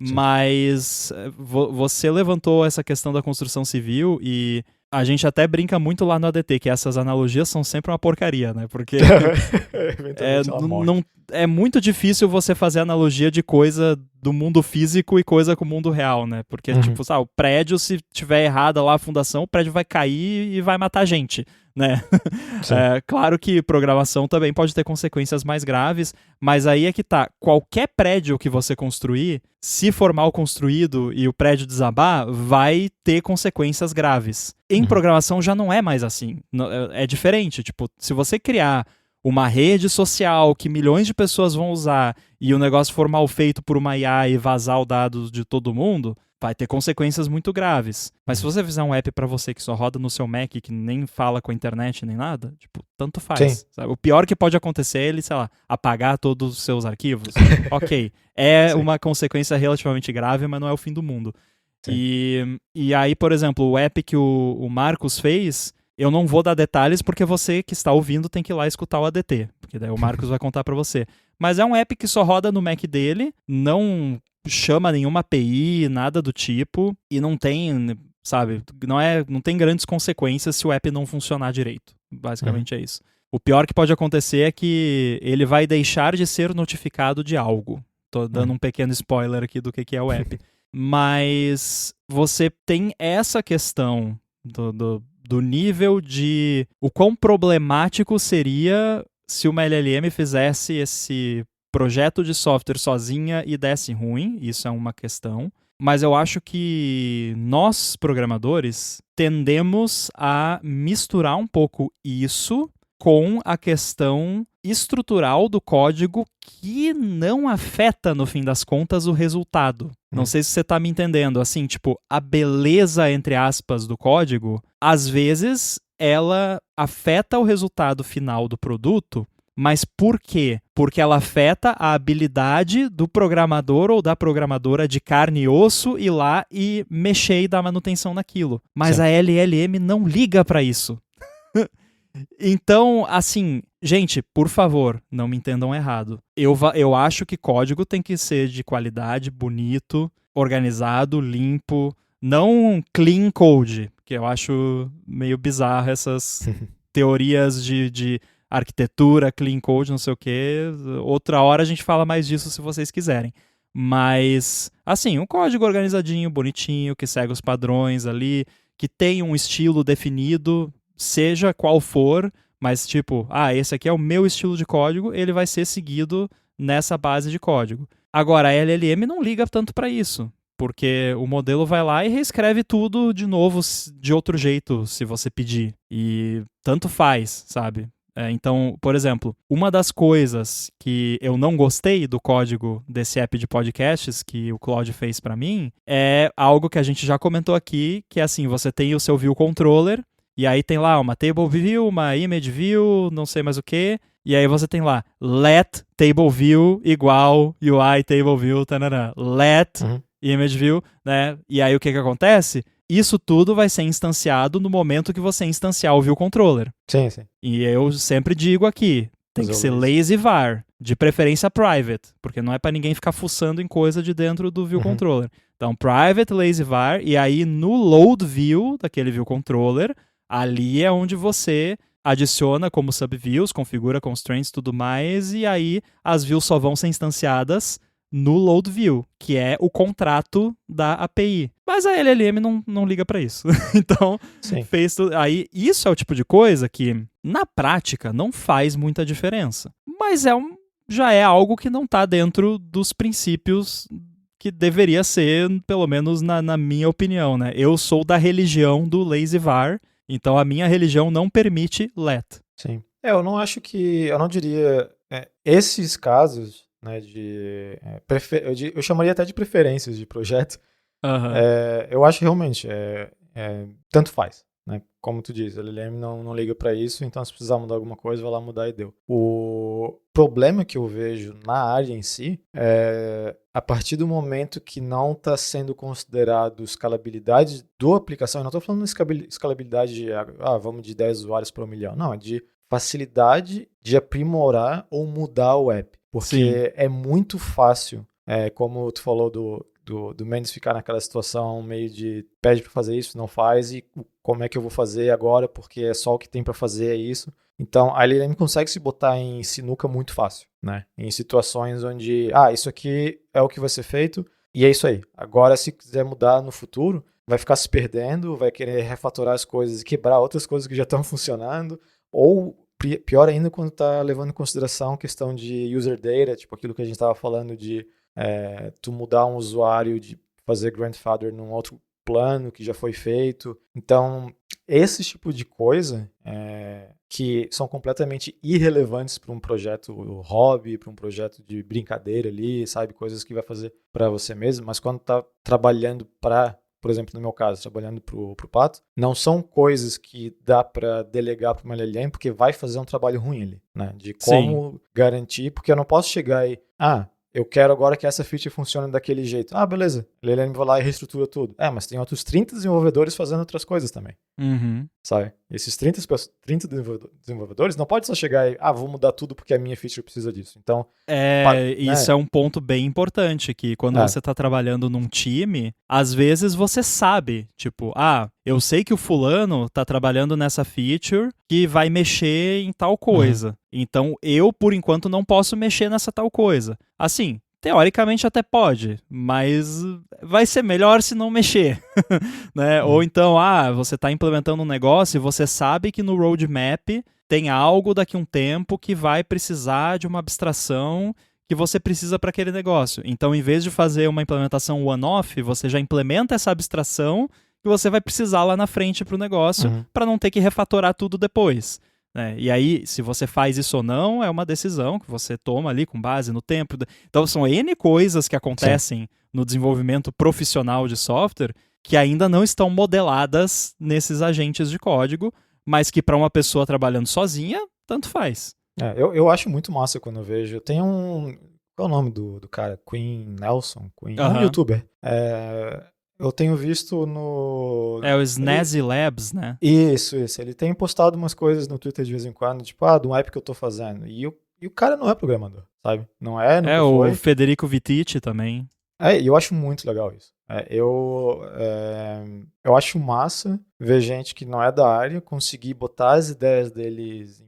Mas você levantou essa questão da construção civil e a gente até brinca muito lá no ADT que essas analogias são sempre uma porcaria, né? Porque é muito difícil você fazer analogia de coisa do mundo físico e coisa com o mundo real, né? Porque, tipo, o prédio, se tiver errada lá a fundação, o prédio vai cair e vai matar gente, né? Claro que programação também pode ter consequências mais graves, mas aí é que tá. Qualquer prédio que você construir, se for mal construído e o prédio desabar, vai ter consequências graves. Em programação já não é mais assim. É diferente. Tipo, se você criar uma rede social que milhões de pessoas vão usar e o negócio for mal feito por uma IA e vazar o dado de todo mundo, vai ter consequências muito graves. Mas se você fizer um app pra você que só roda no seu Mac, que nem fala com a internet nem nada, tipo, tanto faz. Sabe? O pior que pode acontecer é ele, sei lá, apagar todos os seus arquivos. Ok, uma consequência relativamente grave, mas não é o fim do mundo. E aí, por exemplo, o app que o Marcos fez, eu não vou dar detalhes porque você que está ouvindo tem que ir lá escutar o ADT, porque daí o Marcos vai contar pra você. Mas é um app que só roda no Mac dele, não chama nenhuma API, nada do tipo, e não tem, sabe, não tem grandes consequências se o app não funcionar direito. Basicamente é isso. O pior que pode acontecer é que ele vai deixar de ser notificado de algo. Tô dando um pequeno spoiler aqui do que é o app. Mas você tem essa questão do nível de o quão problemático seria se uma LLM fizesse esse projeto de software sozinha e desse ruim. Isso é uma questão. Mas eu acho que nós, programadores, tendemos a misturar um pouco isso com a questão estrutural do código que não afeta, no fim das contas, o resultado. Não sei se você tá me entendendo. Assim, tipo, a beleza, entre aspas, do código, às vezes, ela afeta o resultado final do produto, mas por quê? Porque ela afeta a habilidade do programador ou da programadora de carne e osso ir lá e mexer e dar manutenção naquilo. Mas a LLM não liga para isso. Então, assim, gente, por favor, não me entendam errado. Eu acho que código tem que ser de qualidade, bonito, organizado, limpo, não clean code, que eu acho meio bizarro essas teorias de arquitetura, clean code, não sei o quê. Outra hora a gente fala mais disso se vocês quiserem. Mas, assim, um código organizadinho, bonitinho, que segue os padrões ali, que tem um estilo definido, seja qual for, mas tipo, esse aqui é o meu estilo de código, ele vai ser seguido nessa base de código. Agora, a LLM não liga tanto para isso, porque o modelo vai lá e reescreve tudo de novo, de outro jeito, se você pedir. E tanto faz, sabe? Então, por exemplo, uma das coisas que eu não gostei do código desse app de podcasts que o Claude fez para mim é algo que a gente já comentou aqui, que é assim, você tem o seu view controller, e aí tem lá uma table view, uma image view, não sei mais o que, E aí você tem lá, let table view igual UI table view, tanana, let image view, né? E aí o que acontece? Isso tudo vai ser instanciado no momento que você instanciar o view controller. Sim, sim. E eu sempre digo aqui, tem que ser lazy var, de preferência private, porque não é para ninguém ficar fuçando em coisa de dentro do view controller. Então, private lazy var, e aí no load view daquele view controller, ali é onde você adiciona como subviews, configura constraints e tudo mais, e aí as views só vão ser instanciadas no load view, que é o contrato da API. Mas a LLM não liga para isso. Então, fez tudo. Aí, isso é o tipo de coisa que, na prática, não faz muita diferença. Mas já é algo que não está dentro dos princípios que deveria ser, pelo menos na minha opinião, né? Eu sou da religião do lazy var, então a minha religião não permite let. Sim. Eu não diria esses casos, né, eu chamaria até de preferências de projeto. Eu acho realmente, tanto faz, né? Como tu diz, a LLM não liga para isso, então se precisar mudar alguma coisa, vai lá mudar e deu. O problema que eu vejo na área em si é a partir do momento que não está sendo considerado escalabilidade da aplicação, eu não estou falando de escalabilidade de, vamos de 10 usuários para 1 milhão, não, é de facilidade de aprimorar ou mudar o app. Porque é muito fácil, como tu falou do Mendes ficar naquela situação meio de pede para fazer isso, não faz, e como é que eu vou fazer agora, porque é só o que tem para fazer, é isso. Então, a LLM consegue se botar em sinuca muito fácil, né? Em situações onde, isso aqui é o que vai ser feito, e é isso aí. Agora, se quiser mudar no futuro, vai ficar se perdendo, vai querer refatorar as coisas e quebrar outras coisas que já estão funcionando, ou pior ainda quando está levando em consideração a questão de user data, tipo aquilo que a gente estava falando de tu mudar um usuário, de fazer grandfather num outro plano que já foi feito. Então, esse tipo de coisa que são completamente irrelevantes para um projeto hobby, para um projeto de brincadeira ali, sabe? Coisas que vai fazer para você mesmo, mas quando está trabalhando por exemplo, no meu caso, trabalhando pro Pato, não são coisas que dá para delegar para uma LLM, porque vai fazer um trabalho ruim ali, né? De como garantir, porque eu não posso chegar e, eu quero agora que essa feature funcione daquele jeito. Beleza. A LLM vai lá e reestrutura tudo. Mas tem outros 30 desenvolvedores fazendo outras coisas também. Sabe? Esses 30 desenvolvedores não pode só chegar e, vou mudar tudo porque a minha feature precisa disso. Então, isso é um ponto bem importante, que quando você está trabalhando num time, às vezes você sabe, tipo, eu sei que o fulano está trabalhando nessa feature que vai mexer em tal coisa. Então, eu, por enquanto, não posso mexer nessa tal coisa. Assim, teoricamente até pode, mas vai ser melhor se não mexer. Né? Ou então, você está implementando um negócio e você sabe que no roadmap tem algo daqui a um tempo que vai precisar de uma abstração que você precisa para aquele negócio. Então, em vez de fazer uma implementação one-off, você já implementa essa abstração que você vai precisar lá na frente para o negócio, para não ter que refatorar tudo depois. Né? E aí, se você faz isso ou não, é uma decisão que você toma ali com base no tempo. Então, são N coisas que acontecem no desenvolvimento profissional de software que ainda não estão modeladas nesses agentes de código, mas que para uma pessoa trabalhando sozinha, tanto faz. Eu acho muito massa quando eu vejo. Tem qual é o nome do cara? Queen Nelson? É um youtuber. Eu tenho visto no... o Snazzy Labs, né? Isso. Ele tem postado umas coisas no Twitter de vez em quando, tipo, de um app que eu tô fazendo. E o cara não é programador, sabe? Não é, nunca foi. O Federico Viticci também. E eu acho muito legal isso. Eu acho massa ver gente que não é da área conseguir botar as ideias deles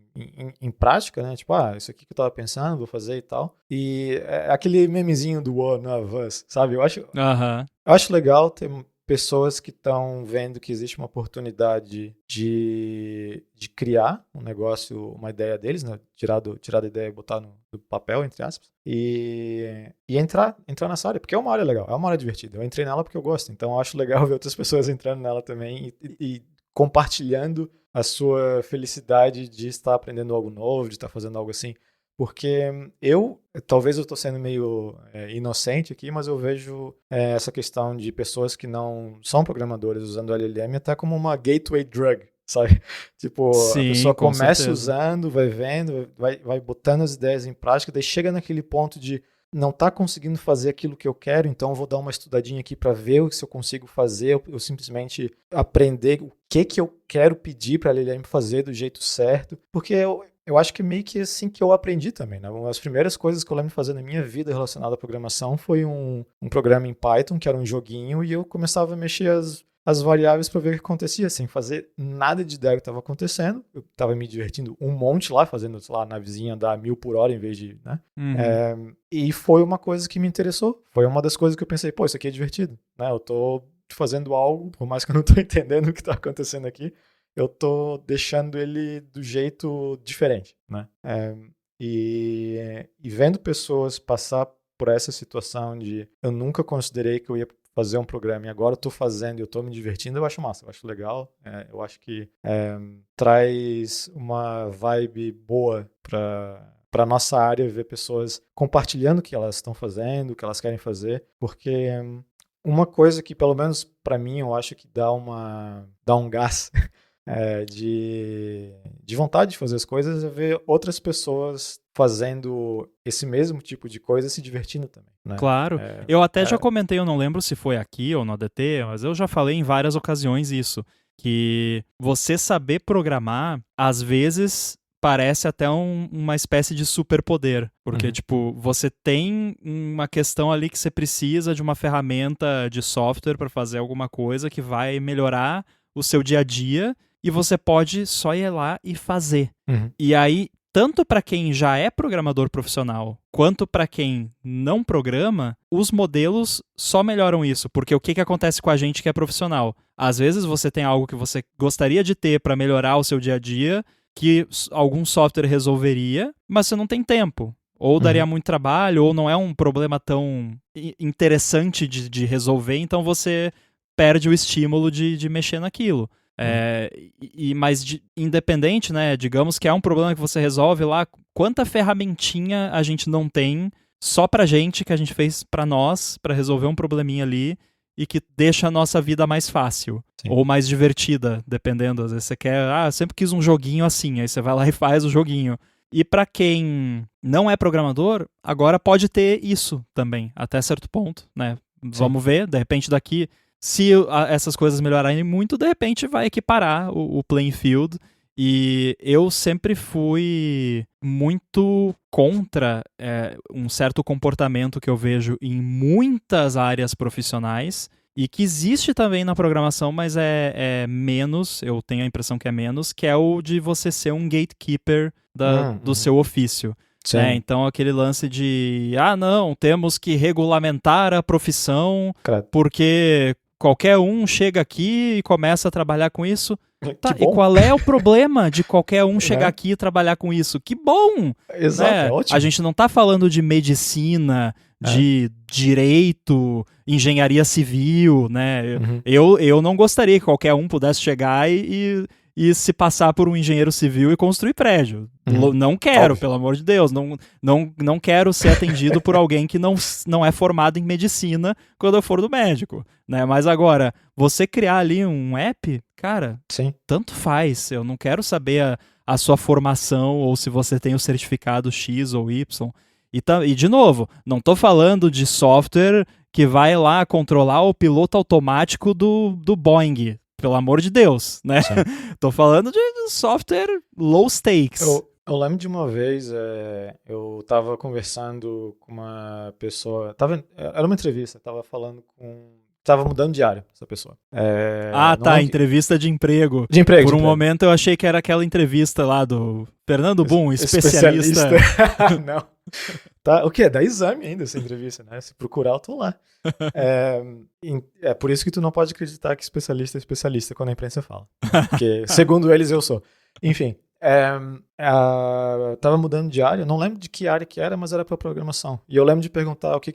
em prática, né? Tipo, isso aqui que eu tava pensando, vou fazer e tal. E aquele memezinho do One of Us, sabe? Eu acho legal ter pessoas que estão vendo que existe uma oportunidade de criar um negócio, uma ideia deles, né? Tirar da ideia e botar no papel, entre aspas, e entrar nessa área, porque é uma área legal, é uma área divertida. Eu entrei nela porque eu gosto, então eu acho legal ver outras pessoas entrando nela também e compartilhando a sua felicidade de estar aprendendo algo novo, de estar fazendo algo assim. Porque talvez eu estou sendo meio inocente aqui, mas eu vejo essa questão de pessoas que não são programadores usando o LLM até como uma gateway drug, sabe? Tipo, Sim, a pessoa com começa certeza. usando, vai vendo, vai botando as ideias em prática, daí chega naquele ponto de não tá conseguindo fazer aquilo que eu quero, então eu vou dar uma estudadinha aqui para ver se eu consigo fazer, eu simplesmente aprender o que eu quero pedir para ele me fazer do jeito certo, porque eu acho que meio que assim que eu aprendi também, né? Uma das primeiras coisas que eu lembro de fazer na minha vida relacionada à programação foi um programa em Python, que era um joguinho, e eu começava a mexer as variáveis para ver o que acontecia, sem fazer nada de ideia do que estava acontecendo. Eu estava me divertindo um monte lá, fazendo, sei lá, a navezinha andar 1000 por hora em vez de, né? E foi uma coisa que me interessou. Foi uma das coisas que eu pensei, pô, isso aqui é divertido, né? Eu tô fazendo algo, por mais que eu não tô entendendo o que tá acontecendo aqui, eu tô deixando ele do jeito diferente, né? E vendo pessoas passar por essa situação de eu nunca considerei que eu ia fazer um programa e agora eu tô fazendo e eu tô me divertindo, eu acho massa, eu acho legal, eu acho que traz uma vibe boa para nossa área, ver pessoas compartilhando o que elas estão fazendo, o que elas querem fazer, porque uma coisa que, pelo menos para mim, eu acho que dá um gás de vontade de fazer as coisas é ver outras pessoas fazendo esse mesmo tipo de coisa e se divertindo também, né? Claro. Eu até já comentei, eu não lembro se foi aqui ou no ADT, mas eu já falei em várias ocasiões isso, que você saber programar, às vezes parece até uma espécie de superpoder, porque, tipo, você tem uma questão ali que você precisa de uma ferramenta de software para fazer alguma coisa que vai melhorar o seu dia a dia e você pode só ir lá e fazer. E aí, tanto para quem já é programador profissional, quanto para quem não programa, os modelos só melhoram isso, porque o que acontece com a gente que é profissional? Às vezes você tem algo que você gostaria de ter para melhorar o seu dia a dia, que algum software resolveria, mas você não tem tempo. Ou daria muito trabalho, ou não é um problema tão interessante de resolver, então você perde o estímulo de mexer naquilo. Mas independente, né? Digamos que é um problema que você resolve lá, quanta ferramentinha a gente não tem só pra gente, que a gente fez pra nós, pra resolver um probleminha ali e que deixa a nossa vida mais fácil. Sim. Ou mais divertida, dependendo. Às vezes você quer, sempre quis um joguinho assim, aí você vai lá e faz o joguinho. E pra quem não é programador, agora pode ter isso também, até certo ponto, né? Sim. Vamos ver, de repente daqui, se essas coisas melhorarem muito, de repente vai equiparar o playing field. E eu sempre fui muito contra um certo comportamento que eu vejo em muitas áreas profissionais e que existe também na programação, mas é menos, eu tenho a impressão que é menos, que é o de você ser um gatekeeper do seu ofício. Então aquele lance de, não, temos que regulamentar a profissão, porque qualquer um chega aqui e começa a trabalhar com isso. Tá, e qual é o problema de qualquer um chegar aqui e trabalhar com isso? Que bom! Exato, né? É ótimo. A gente não tá falando de medicina, de direito, engenharia civil, né? Eu não gostaria que qualquer um pudesse chegar e se passar por um engenheiro civil e construir prédio. Não quero, pelo amor de Deus. Não quero ser atendido por alguém que não é formado em medicina quando eu for do médico. Né? Mas agora, você criar ali um app, cara, tanto faz. Eu não quero saber a sua formação ou se você tem o certificado X ou Y. E de novo, não estou falando de software que vai lá controlar o piloto automático do Boeing. Pelo amor de Deus, né? Tô falando de software low stakes. Eu lembro de uma vez, eu tava conversando com uma pessoa, era uma entrevista, tava mudando de área, essa pessoa. Entrevista de emprego. De emprego. Por um momento eu achei que era aquela entrevista lá do Fernando Boom, especialista. Não. Tá, o quê? Dá exame ainda essa entrevista, né? Se procurar, eu tô lá. É por isso que tu não pode acreditar que especialista é especialista quando a imprensa fala. Né? Porque, segundo eles, eu sou. Enfim, tava mudando de área, não lembro de que área que era, mas era pra programação. E eu lembro de perguntar o que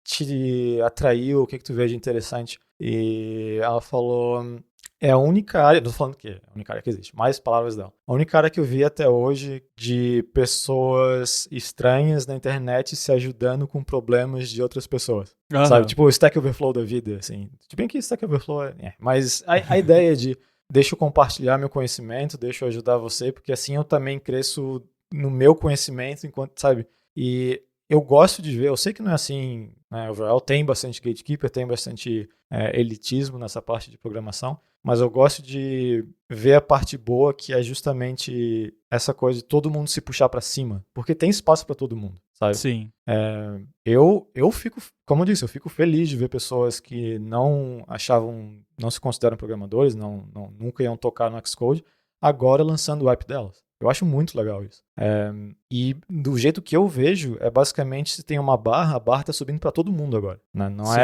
te atraiu, o que tu vê de interessante. E ela falou... É a única área, não tô falando que é a única área que existe, mais palavras dela. A única área que eu vi até hoje de pessoas estranhas na internet se ajudando com problemas de outras pessoas. Sabe? Tipo o Stack Overflow da vida, assim. Se bem que Stack Overflow mas a ideia de deixa eu compartilhar meu conhecimento, deixa eu ajudar você, porque assim eu também cresço no meu conhecimento, enquanto, sabe? E eu gosto de ver, eu sei que não é assim, né, overall, tem bastante gatekeeper, tem bastante elitismo nessa parte de programação, mas eu gosto de ver a parte boa, que é justamente essa coisa de todo mundo se puxar para cima, porque tem espaço para todo mundo, sabe? Sim. Eu fico, como eu disse, eu fico feliz de ver pessoas que não se consideram programadores, nunca iam tocar no Xcode, agora lançando o app delas. Eu acho muito legal isso. E do jeito que eu vejo, é basicamente se tem uma barra, a barra tá subindo para todo mundo agora. Né? Não Sim.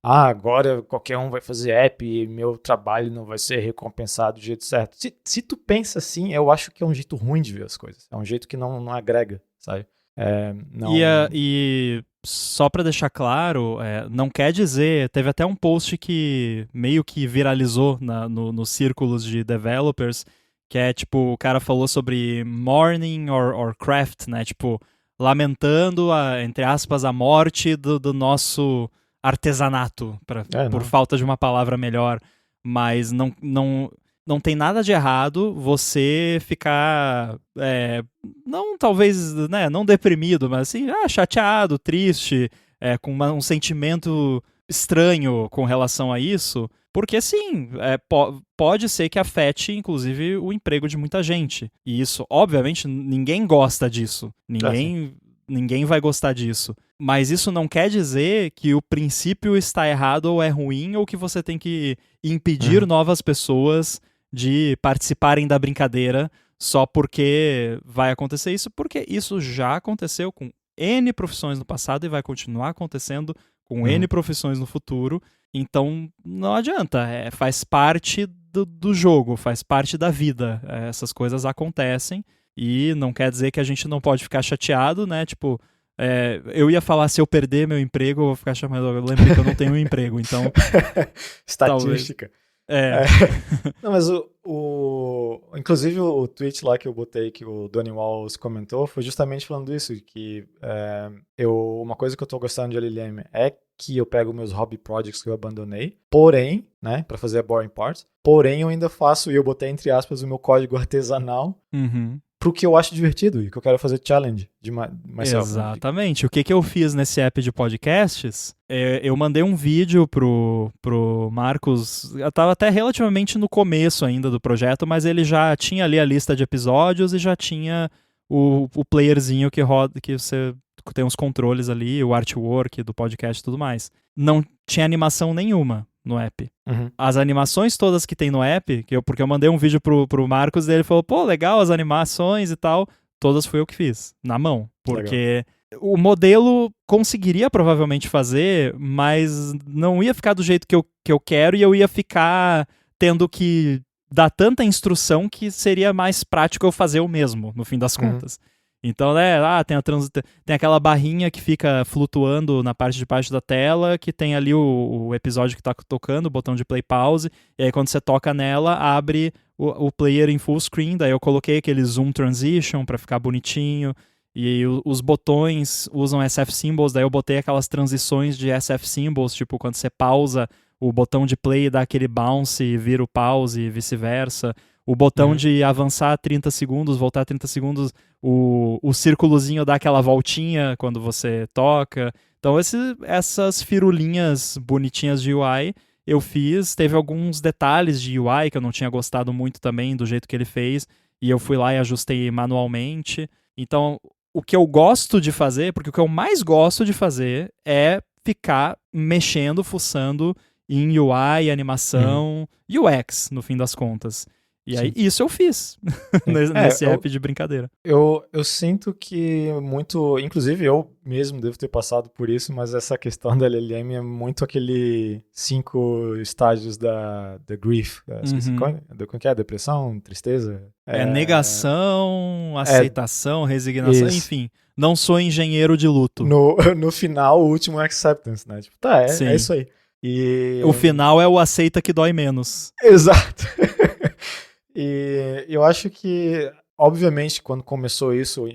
Agora qualquer um vai fazer app e meu trabalho não vai ser recompensado do jeito certo. Se tu pensa assim, eu acho que é um jeito ruim de ver as coisas. É um jeito que não agrega, sabe? Não... E só para deixar claro, não quer dizer, teve até um post que meio que viralizou nos círculos de developers, que é tipo, o cara falou sobre mourning or craft, né? Tipo, lamentando, entre aspas, a morte do nosso artesanato, por falta de uma palavra melhor. Mas não tem nada de errado você ficar, não talvez, né, não deprimido, mas assim, chateado, triste, com um sentimento estranho com relação a isso, porque sim, pode ser que afete, inclusive, o emprego de muita gente. E isso, obviamente, ninguém gosta disso. Ninguém vai gostar disso. Mas isso não quer dizer que o princípio está errado ou é ruim, ou que você tem que impedir novas pessoas de participarem da brincadeira só porque vai acontecer isso, porque isso já aconteceu com N profissões no passado e vai continuar acontecendo com N profissões no futuro. Então, não adianta, faz parte do jogo, faz parte da vida. Essas coisas acontecem e não quer dizer que a gente não pode ficar chateado, né? Tipo, eu ia falar, se eu perder meu emprego, eu vou ficar chamando. Eu lembrei que eu não tenho um emprego, então... Estatística. Não, mas inclusive o tweet lá que eu botei, que o Donnie Walls comentou, foi justamente falando isso, que uma coisa que eu tô gostando de LLM é que eu pego meus hobby projects que eu abandonei, porém, né, pra fazer a boring part, porém eu ainda faço, e eu botei entre aspas, o meu código artesanal, pro que eu acho divertido e que eu quero fazer challenge de myself. Exatamente. O que eu fiz nesse app de podcasts? Eu mandei um vídeo pro Marcos. Eu tava até relativamente no começo ainda do projeto, mas ele já tinha ali a lista de episódios e já tinha o playerzinho que roda, que você tem os controles ali, o artwork do podcast e tudo mais. Não tinha animação nenhuma no app. As animações todas que tem no app, porque eu mandei um vídeo pro Marcos e ele falou, pô, legal as animações e tal, todas fui eu que fiz, na mão, porque o modelo conseguiria provavelmente fazer, mas não ia ficar do jeito que eu quero e eu ia ficar tendo que dar tanta instrução que seria mais prático eu fazer o mesmo, no fim das contas. Então, tem aquela barrinha que fica flutuando na parte de baixo da tela, que tem ali o episódio que tá tocando, o botão de play pause, e aí quando você toca nela, abre o player em full screen, daí eu coloquei aquele zoom transition pra ficar bonitinho, e os botões usam SF symbols, daí eu botei aquelas transições de SF symbols, tipo quando você pausa, o botão de play dá aquele bounce e vira o pause e vice-versa. O botão de avançar 30 segundos, voltar 30 segundos, o círculozinho dá aquela voltinha quando você toca. Então essas firulinhas bonitinhas de UI eu fiz. Teve alguns detalhes de UI que eu não tinha gostado muito também do jeito que ele fez. E eu fui lá e ajustei manualmente. Então, o que eu gosto de fazer, porque o que eu mais gosto de fazer é ficar mexendo, fuçando em UI, animação, UX, no fim das contas. E aí, isso eu fiz nesse app de brincadeira. Eu sinto que muito, inclusive eu mesmo devo ter passado por isso, mas essa questão da LLM é muito aquele 5 estágios da grief. Como que é? Depressão, tristeza? Negação, aceitação, resignação, enfim. Não sou engenheiro de luto. No final, o último é acceptance, né? Tipo, é isso aí. E... O final é o aceita que dói menos. Exato. E eu acho que, obviamente, quando começou isso,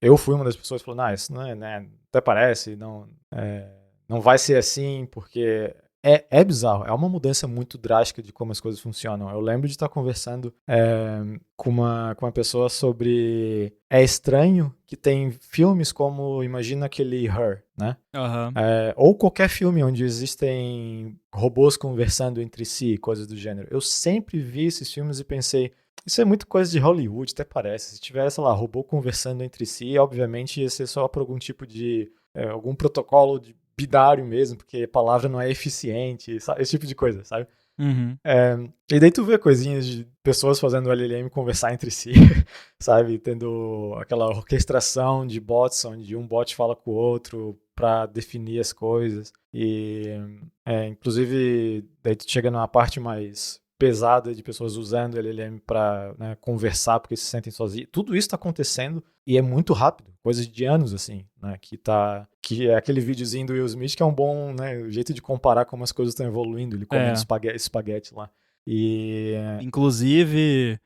eu fui uma das pessoas que falou, isso não é, né, até parece, não vai ser assim, porque é bizarro. É uma mudança muito drástica de como as coisas funcionam. Eu lembro de estar conversando com uma pessoa sobre... É estranho que tem filmes como, imagina aquele Her, né? Aham. Ou qualquer filme onde existem robôs conversando entre si, coisas do gênero. Eu sempre vi esses filmes e pensei, isso é muito coisa de Hollywood, até parece. Se tivesse, sei lá, robô conversando entre si, obviamente ia ser só por algum tipo de... algum protocolo de binário mesmo, porque a palavra não é eficiente, sabe? Esse tipo de coisa, sabe? Uhum. E daí tu vê coisinhas de pessoas fazendo o LLM conversar entre si, sabe? Tendo aquela orquestração de bots, onde um bot fala com o outro para definir as coisas. E, inclusive, daí tu chega numa parte mais pesada de pessoas usando o LLM para, né, conversar porque se sentem sozinhos. Tudo isso está acontecendo e é muito rápido, coisa de anos, assim, né? Que é aquele videozinho do Will Smith que é um bom, né, jeito de comparar como as coisas estão evoluindo. Ele comendo espaguete lá. E... Inclusive,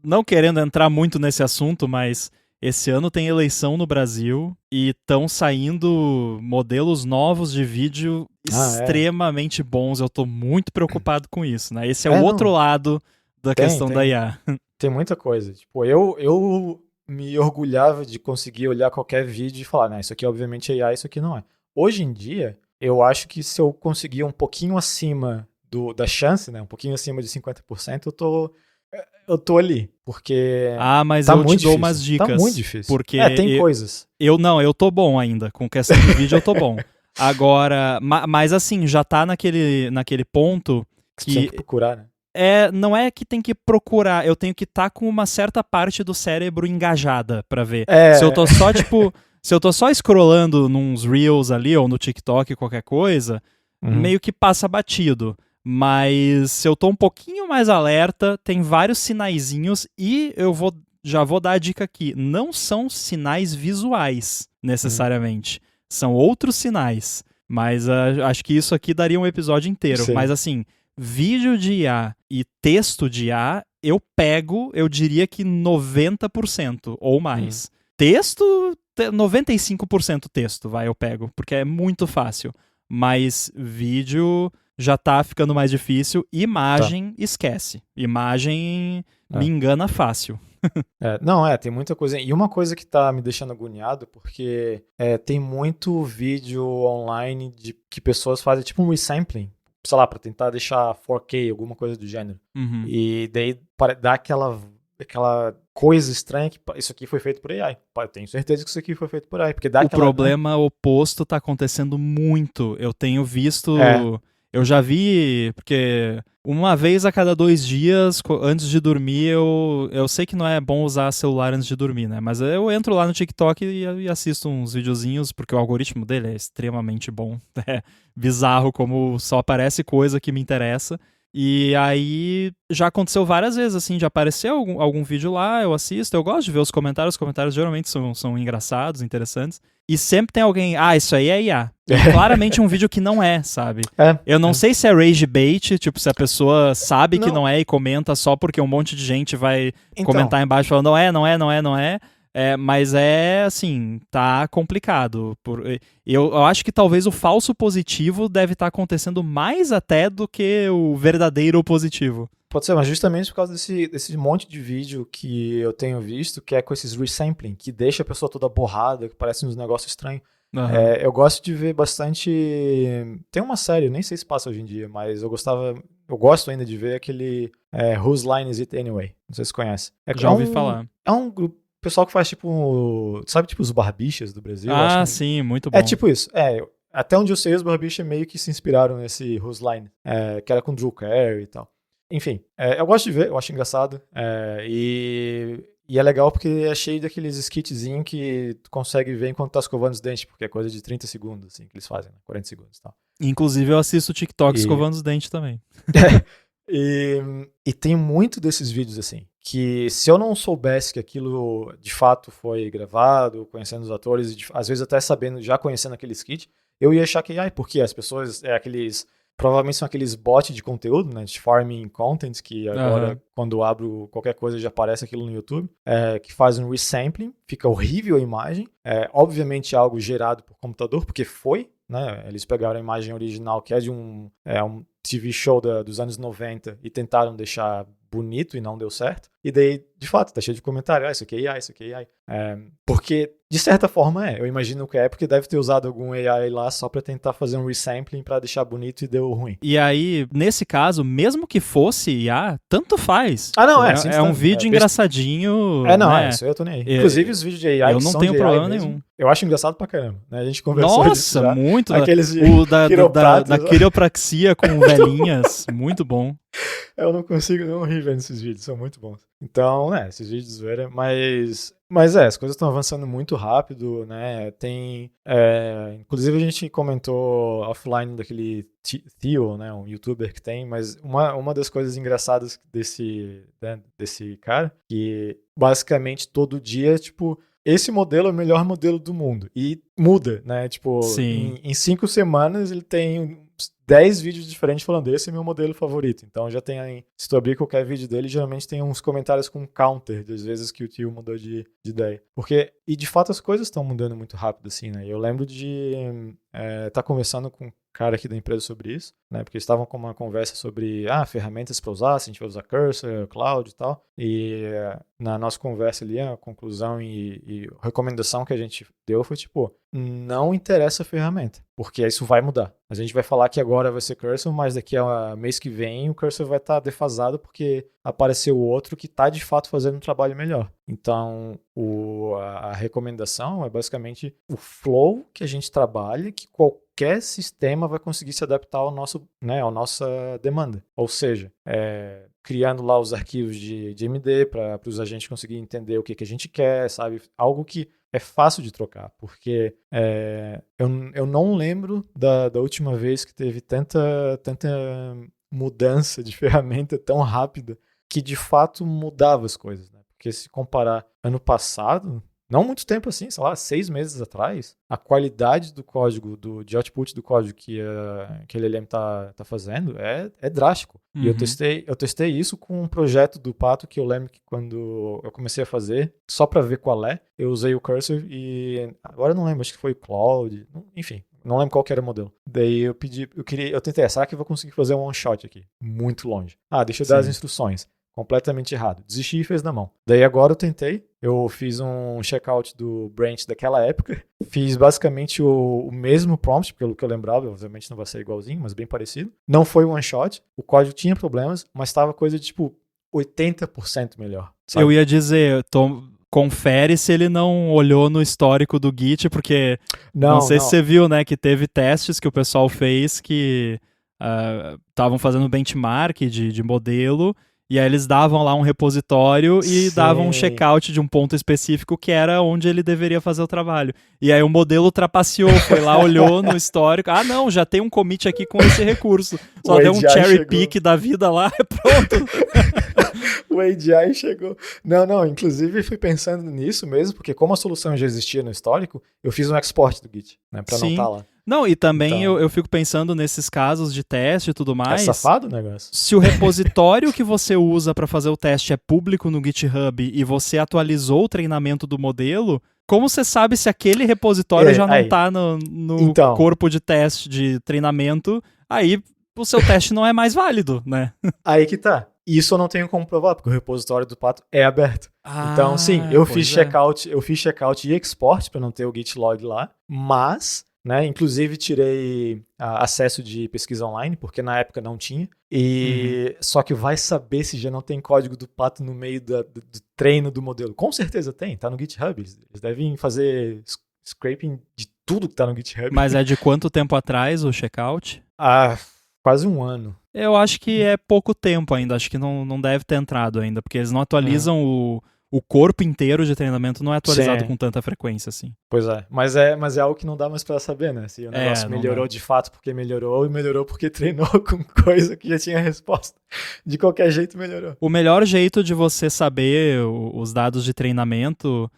não querendo entrar muito nesse assunto, mas esse ano tem eleição no Brasil e estão saindo modelos novos de vídeo extremamente bons. Eu tô muito preocupado com isso, né? Esse é o outro lado da questão da IA. Tem muita coisa. Tipo, eu me orgulhava de conseguir olhar qualquer vídeo e falar, né, isso aqui obviamente é IA, isso aqui não é. Hoje em dia, eu acho que se eu conseguir um pouquinho acima da chance, né, um pouquinho acima de 50%, eu tô ali, porque mas tá eu muito te dou difícil. umas dicas. Tá muito difícil. Porque tem coisas. Eu tô bom ainda, com questão de vídeo eu tô bom. Agora, mas assim, já tá naquele ponto que... Tem que procurar, né? Não é que tem que procurar, eu tenho que estar com uma certa parte do cérebro engajada pra ver. Se eu tô só, se eu tô só scrollando nos Reels ali, ou no TikTok, qualquer coisa, meio que passa batido. Mas se eu tô um pouquinho mais alerta, tem vários sinaizinhos e já vou dar a dica aqui. Não são sinais visuais, necessariamente. São outros sinais. Mas acho que isso aqui daria um episódio inteiro. Sim. Mas assim, vídeo de IA e texto de IA, eu diria que 90% ou mais. Texto, 95% texto, eu pego, porque é muito fácil. Mas vídeo já tá ficando mais difícil. Imagem, esquece. Imagem me engana fácil. Tem muita coisa. E uma coisa que tá me deixando agoniado, porque tem muito vídeo online que pessoas fazem tipo um resampling, sei lá, pra tentar deixar 4K, alguma coisa do gênero. E daí dá aquela coisa estranha que isso aqui foi feito por AI. Eu tenho certeza que isso aqui foi feito por AI. Porque dá problema oposto tá acontecendo muito. Eu tenho visto... Eu já vi, porque uma vez a cada 2 dias, antes de dormir, eu sei que não é bom usar celular antes de dormir, né? Mas eu entro lá no TikTok e assisto uns videozinhos, porque o algoritmo dele é extremamente bom. É bizarro como só aparece coisa que me interessa. E aí já aconteceu várias vezes, assim, de aparecer algum vídeo lá, eu assisto, eu gosto de ver os comentários geralmente são engraçados, interessantes. E sempre tem alguém, isso aí é IA. E claramente um vídeo que não é, sabe? Eu não sei se é rage bait, tipo, se a pessoa sabe que não é e comenta só porque um monte de gente vai comentar embaixo falando não é. Mas assim, tá complicado. Eu acho que talvez o falso positivo deve estar acontecendo mais até do que o verdadeiro positivo. Pode ser, mas justamente por causa desse monte de vídeo que eu tenho visto, que é com esses resampling, que deixa a pessoa toda borrada, que parece uns negócios estranhos. Eu gosto de ver bastante... Tem uma série, nem sei se passa hoje em dia, mas eu gosto ainda de ver aquele Whose Line Is It Anyway? Não sei se você conhece. Já ouvi falar. É um grupo, pessoal que faz tipo, sabe, tipo os Barbichas do Brasil? Sim, muito bom. É tipo isso. Até onde eu sei, os Barbichas meio que se inspiraram nesse Whose Line, que era com Drew Carey e tal. Enfim, eu gosto de ver, eu acho engraçado. E é legal porque é cheio daqueles skitzinhos que tu consegue ver enquanto tá escovando os dentes, porque é coisa de 30 segundos, assim, que eles fazem, né? 40 segundos e tal. Inclusive eu assisto o TikTok escovando os dentes também. E tem muito desses vídeos, assim, que se eu não soubesse que aquilo de fato foi gravado, conhecendo os atores, e às vezes até já conhecendo aquele skit, eu ia achar que, porque as pessoas, provavelmente são aqueles bots de conteúdo, né, de farming content, que agora, quando eu abro qualquer coisa, já aparece aquilo no YouTube, que fazem um resampling, fica horrível a imagem, obviamente algo gerado por computador, porque foi, né? Eles pegaram a imagem original, que é de um TV show dos anos 90 e tentaram deixar bonito e não deu certo. E daí, de fato, tá cheio de comentário. Isso aqui é AI, isso aqui é AI. Porque, de certa forma, eu imagino que é porque deve ter usado algum AI lá só pra tentar fazer um resampling pra deixar bonito e deu ruim. E aí, nesse caso, mesmo que fosse IA, tanto faz. Não, é um vídeo engraçadinho. Não, isso aí eu tô nem aí. Inclusive, os vídeos de AI eu não tenho problema mesmo, nenhum. Eu acho engraçado pra caramba, né? A gente conversou disso já. Nossa, muito. Aqueles da quiropraxia com velhinhas, muito bom. Eu não consigo não rir vendo esses vídeos, são muito bons. Então, esses vídeos zoeira, mas as coisas estão avançando muito rápido, né? Inclusive a gente comentou offline daquele Theo, né? Um youtuber que tem, mas uma das coisas engraçadas desse cara, que basicamente todo dia, tipo, esse modelo é o melhor modelo do mundo. E muda, né? Tipo, em 5 semanas ele tem 10 vídeos diferentes falando, esse é meu modelo favorito. Então já tem aí, se tu abrir qualquer vídeo dele, geralmente tem uns comentários com counter das vezes que o tio mudou de ideia. E de fato as coisas estão mudando muito rápido, assim, né? Eu lembro de estar conversando com um cara aqui da empresa sobre isso, né? Porque eles estavam com uma conversa sobre ferramentas para usar, se a gente vai usar Cursor, Cloud e tal. E na nossa conversa ali, a conclusão e recomendação que a gente deu foi tipo, não interessa a ferramenta, porque isso vai mudar. A gente vai falar que agora vai ser Cursor, mas daqui a mês que vem o Cursor vai estar defasado porque apareceu outro que está de fato fazendo um trabalho melhor. Então, a recomendação é basicamente o flow que a gente trabalha, que qualquer sistema vai conseguir se adaptar ao nosso, né, à nossa demanda. Ou seja, criando lá os arquivos de MD para os agentes conseguirem entender o que a gente quer, sabe? Algo que é fácil de trocar, porque eu não lembro da última vez que teve tanta mudança de ferramenta tão rápida que de fato mudava as coisas, né? Porque se comparar ano passado, não muito tempo assim, sei lá, 6 meses atrás, a qualidade do código, de output do código que a LLM tá fazendo é drástico. Uhum. E eu testei isso com um projeto do Pato que eu lembro que quando eu comecei a fazer, só para ver qual eu usei o Cursor e agora eu não lembro, acho que foi o Cloud, enfim. Não lembro qual que era o modelo. Daí eu tentei, será que eu vou conseguir fazer um one shot aqui? Muito longe. Deixa eu dar as instruções. Completamente errado. Desisti e fez na mão. Daí agora eu fiz um checkout do branch daquela época, fiz basicamente o mesmo prompt, pelo que eu lembrava, obviamente não vai ser igualzinho, mas bem parecido. Não foi one shot, o código tinha problemas, mas estava coisa de tipo 80% melhor. Sabe? Eu ia dizer, confere se ele não olhou no histórico do Git, porque não sei se você viu, né, que teve testes que o pessoal fez que estavam fazendo benchmark de modelo, e aí eles davam lá um repositório e davam um checkout de um ponto específico que era onde ele deveria fazer o trabalho. E aí o modelo trapaceou, foi lá, olhou no histórico, não, já tem um commit aqui com esse recurso. Só deu um cherry pick da vida lá, pronto. O AGI chegou. Não, inclusive fui pensando nisso mesmo, porque como a solução já existia no histórico, eu fiz um export do Git, né, pra não estar lá. Não, e também eu fico pensando nesses casos de teste e tudo mais. É safado o negócio. Se o repositório que você usa para fazer o teste é público no GitHub e você atualizou o treinamento do modelo, como você sabe se aquele repositório já não está no corpo de teste de treinamento, aí o seu teste não é mais válido, né? Aí que tá. Isso eu não tenho como provar, porque o repositório do Pato é aberto. Então, sim, eu fiz checkout e export para não ter o Git log lá, mas, né, inclusive tirei acesso de pesquisa online, porque na época não tinha. E só que vai saber se já não tem código do Pato no meio do treino do modelo. Com certeza tem, tá no GitHub. Eles devem fazer scraping de tudo que tá no GitHub. Mas é de quanto tempo atrás o checkout? Quase um ano. Eu acho que é pouco tempo ainda, acho que não deve ter entrado ainda, porque eles não atualizam o corpo inteiro de treinamento, não é atualizado com tanta frequência assim. Pois é, mas é algo que não dá mais pra saber, né? Se o negócio melhorou de fato porque melhorou, e melhorou porque treinou com coisa que já tinha resposta. De qualquer jeito melhorou. O melhor jeito de você saber os dados de treinamento...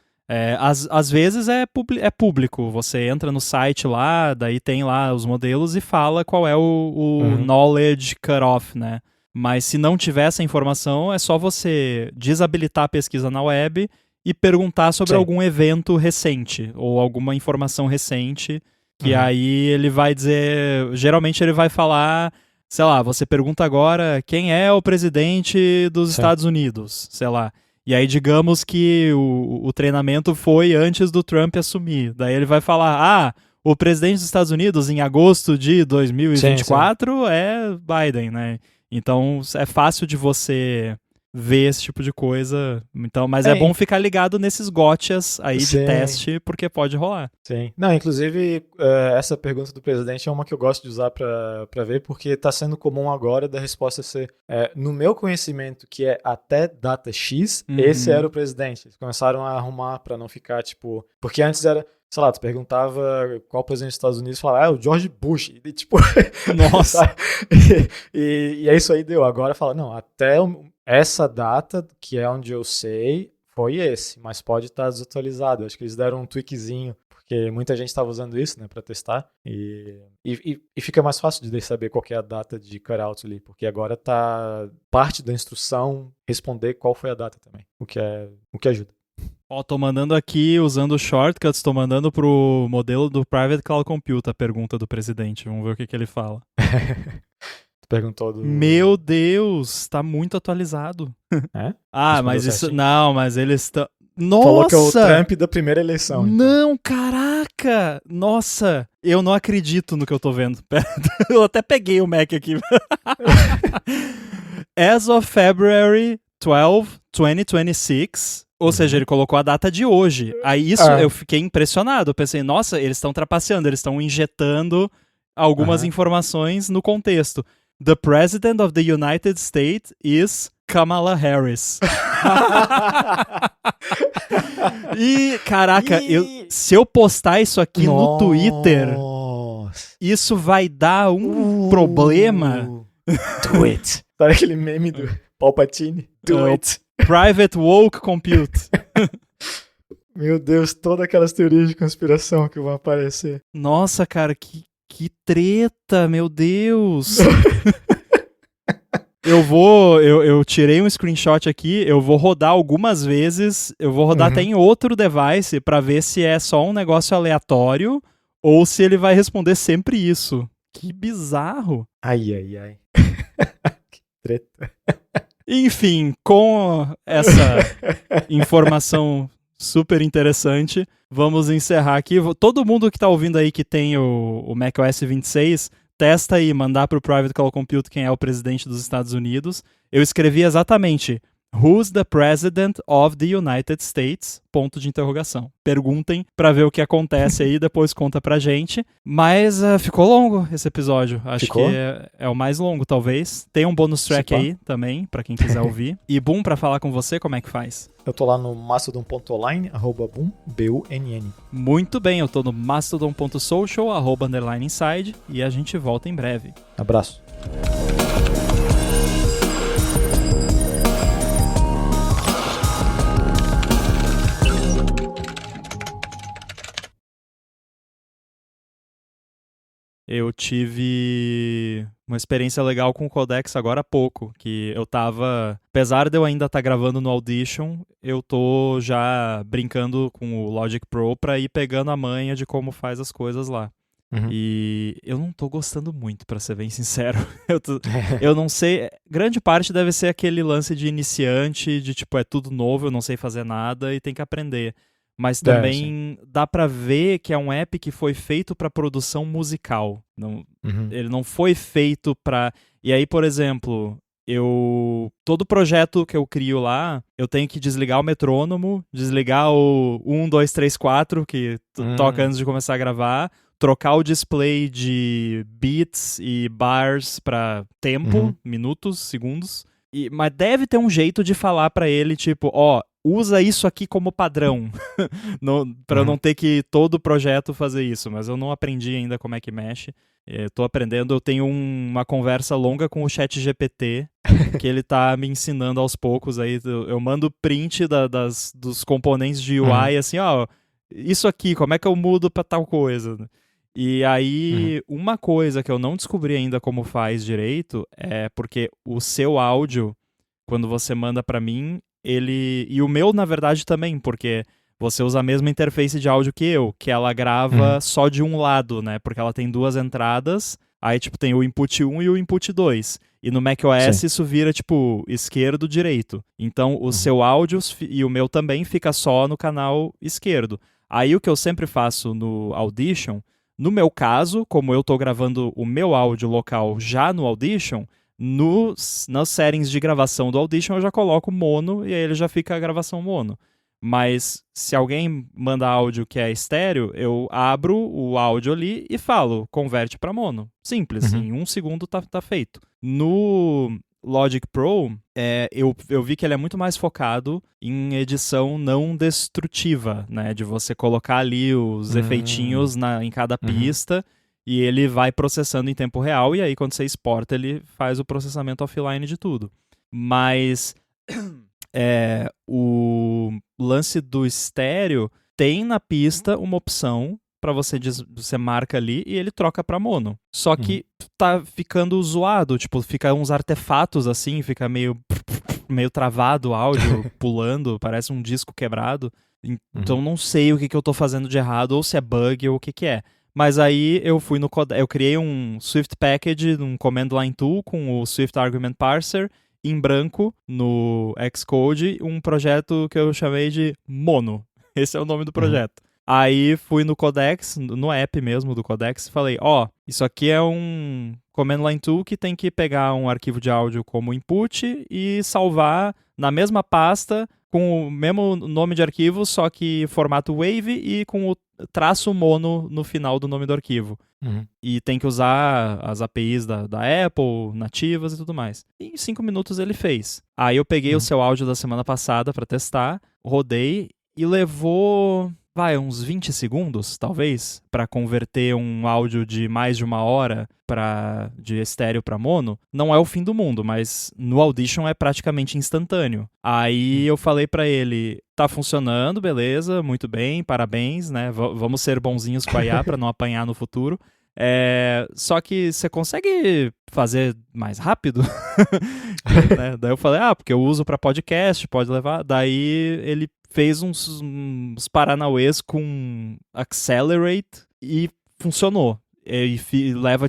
às vezes é público, você entra no site lá, daí tem lá os modelos e fala qual é o knowledge cutoff, né? Mas se não tiver essa informação, é só você desabilitar a pesquisa na web e perguntar sobre algum evento recente ou alguma informação recente Que aí ele vai dizer... Geralmente ele vai falar... Sei lá, você pergunta agora quem é o presidente dos Estados Unidos, sei lá. E aí digamos que o treinamento foi antes do Trump assumir. Daí ele vai falar, o presidente dos Estados Unidos em agosto de 2024 é Biden, né? Então é fácil de você ver esse tipo de coisa. Então, mas é bom ficar ligado nesses gotchas aí de teste, porque pode rolar. Sim. Não, inclusive, essa pergunta do presidente é uma que eu gosto de usar para ver, porque está sendo comum agora da resposta ser, no meu conhecimento, que é até data X, esse era o presidente. Eles começaram a arrumar para não ficar, tipo... Porque antes era... Sei lá, tu perguntava qual presidente dos Estados Unidos, falava, o George Bush. E tipo... Nossa! e é isso aí deu. Agora fala, não, até essa data, que é onde eu sei, foi esse, mas pode estar desatualizado. Acho que eles deram um tweakzinho, porque muita gente estava usando isso, né, para testar. E fica mais fácil de saber qual que é a data de cutout ali, porque agora tá parte da instrução responder qual foi a data também, o que ajuda. Tô mandando aqui, usando shortcuts, tô mandando pro modelo do Private Cloud Compute a pergunta do presidente. Vamos ver o que ele fala. Tu perguntou do... Meu Deus, tá muito atualizado. É? Mas isso... Certinho? Não, mas eles estão... Nossa! Falou que é o Trump da primeira eleição. Não, então. Caraca! Nossa! Eu não acredito no que eu tô vendo. Eu até peguei o Mac aqui. As of February 12, 2026... Ou seja, ele colocou a data de hoje. Aí isso eu fiquei impressionado. Eu pensei, nossa, eles estão trapaceando, eles estão injetando algumas informações no contexto. The President of the United States is Kamala Harris. E, caraca, se eu postar isso aqui no Twitter, isso vai dar um problema. Do it. Sabe aquele meme do Palpatine? Do it. Private Woke Compute. Meu Deus, todas aquelas teorias de conspiração que vão aparecer. Nossa, cara, que treta, meu Deus. Eu tirei um screenshot aqui, eu vou rodar algumas vezes, eu vou rodar até em outro device pra ver se é só um negócio aleatório ou se ele vai responder sempre isso. Que bizarro. Ai. Que treta. Enfim, com essa informação super interessante, vamos encerrar aqui. Todo mundo que está ouvindo aí que tem o macOS 26, testa aí, mandar para o Private Cloud Compute quem é o presidente dos Estados Unidos. Eu escrevi exatamente Who's the President of the United States? Ponto de interrogação. Perguntem pra ver o que acontece aí, depois conta pra gente. Mas ficou longo esse episódio. Acho que é o mais longo, talvez. Tem um bônus track aí também, pra quem quiser ouvir. E Boom, pra falar com você, como é que faz? Eu tô lá no mastodon.online, @boom, B-U-N-N. Muito bem, eu tô no mastodon.social, @inside, e a gente volta em breve. Abraço. Eu tive uma experiência legal com o Codex agora há pouco, que eu tava, apesar de eu ainda estar gravando no Audition, eu tô já brincando com o Logic Pro pra ir pegando a manha de como faz as coisas lá. E eu não tô gostando muito, pra ser bem sincero. Eu não sei, grande parte deve ser aquele lance de iniciante, de tipo, é tudo novo, eu não sei fazer nada e tem que aprender. Mas também dá pra ver que é um app que foi feito pra produção musical. Ele não foi feito pra... E aí, por exemplo, todo projeto que eu crio lá, eu tenho que desligar o metrônomo, desligar o 1, 2, 3, 4, que toca antes de começar a gravar, trocar o display de beats e bars pra tempo, minutos, segundos. Mas deve ter um jeito de falar pra ele, tipo, usa isso aqui como padrão, para eu não ter que todo projeto fazer isso, mas eu não aprendi ainda como é que mexe. Tô aprendendo, eu tenho uma conversa longa com o ChatGPT, que ele tá me ensinando aos poucos aí. Eu mando print dos componentes de UI, assim, isso aqui, como é que eu mudo pra tal coisa? E aí, uma coisa que eu não descobri ainda como faz direito é porque o seu áudio, quando você manda pra mim, e o meu, na verdade, também, porque você usa a mesma interface de áudio que eu, que ela grava só de um lado, né? Porque ela tem 2 entradas, aí, tipo, tem o input 1 e o input 2. E no macOS Sim. isso vira, tipo, esquerdo, direito. Então, o seu áudio e o meu também fica só no canal esquerdo. Aí, o que eu sempre faço no Audition, no meu caso, como eu tô gravando o meu áudio local já no Audition, nas settings de gravação do Audition eu já coloco mono e aí ele já fica a gravação mono. Mas se alguém manda áudio que é estéreo, eu abro o áudio ali e falo, converte para mono. Simples, em 1 segundo tá feito. No Logic Pro, eu vi que ele é muito mais focado em edição não destrutiva, né? De você colocar ali os efeitinhos em cada pista e ele vai processando em tempo real e aí quando você exporta ele faz o processamento offline de tudo. Mas o lance do estéreo tem na pista uma opção para você marca ali e ele troca para mono. Só que tá ficando zoado, tipo, fica uns artefatos assim, fica meio travado o áudio, pulando, parece um disco quebrado. Então não sei o que eu tô fazendo de errado, ou se é bug ou o que é. Mas aí eu fui no eu criei um Swift Package, um Command Line Tool com o Swift Argument Parser, em branco, no Xcode, um projeto que eu chamei de Mono. Esse é o nome do projeto. Aí fui no Codex, no app mesmo do Codex, e falei, isso aqui é um Command Line Tool que tem que pegar um arquivo de áudio como input e salvar na mesma pasta com o mesmo nome de arquivo, só que formato Wave e com o traço mono no final do nome do arquivo. E tem que usar as APIs da Apple, nativas e tudo mais. E em 5 minutos ele fez. Aí eu peguei o seu áudio da semana passada para testar, rodei e levou, uns 20 segundos, talvez, para converter um áudio de mais de 1 hora de estéreo para mono. Não é o fim do mundo, mas no Audition é praticamente instantâneo. Aí eu falei para ele, tá funcionando, beleza, muito bem, parabéns, né? Vamos ser bonzinhos com a IA para não apanhar no futuro. Só que você consegue fazer mais rápido? Né? Daí eu falei, porque eu uso para podcast, pode levar. Daí ele fez uns paranauês com Accelerate e funcionou. E leva,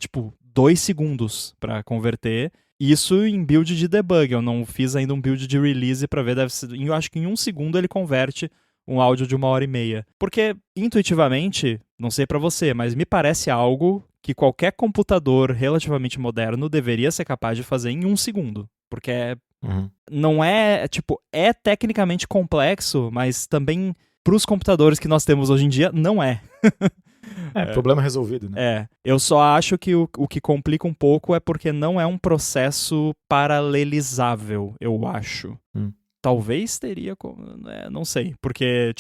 2 segundos para converter. Isso em build de debug. Eu não fiz ainda um build de release para ver. Eu acho que em 1 segundo ele converte um áudio de 1h30. Porque, intuitivamente, não sei pra você, mas me parece algo que qualquer computador relativamente moderno deveria ser capaz de fazer em 1 segundo. Porque não é tecnicamente complexo, mas também pros computadores que nós temos hoje em dia, não é. Problema resolvido, né? Eu só acho que o que complica um pouco é porque não é um processo paralelizável, eu acho. Talvez teria, não sei, porque,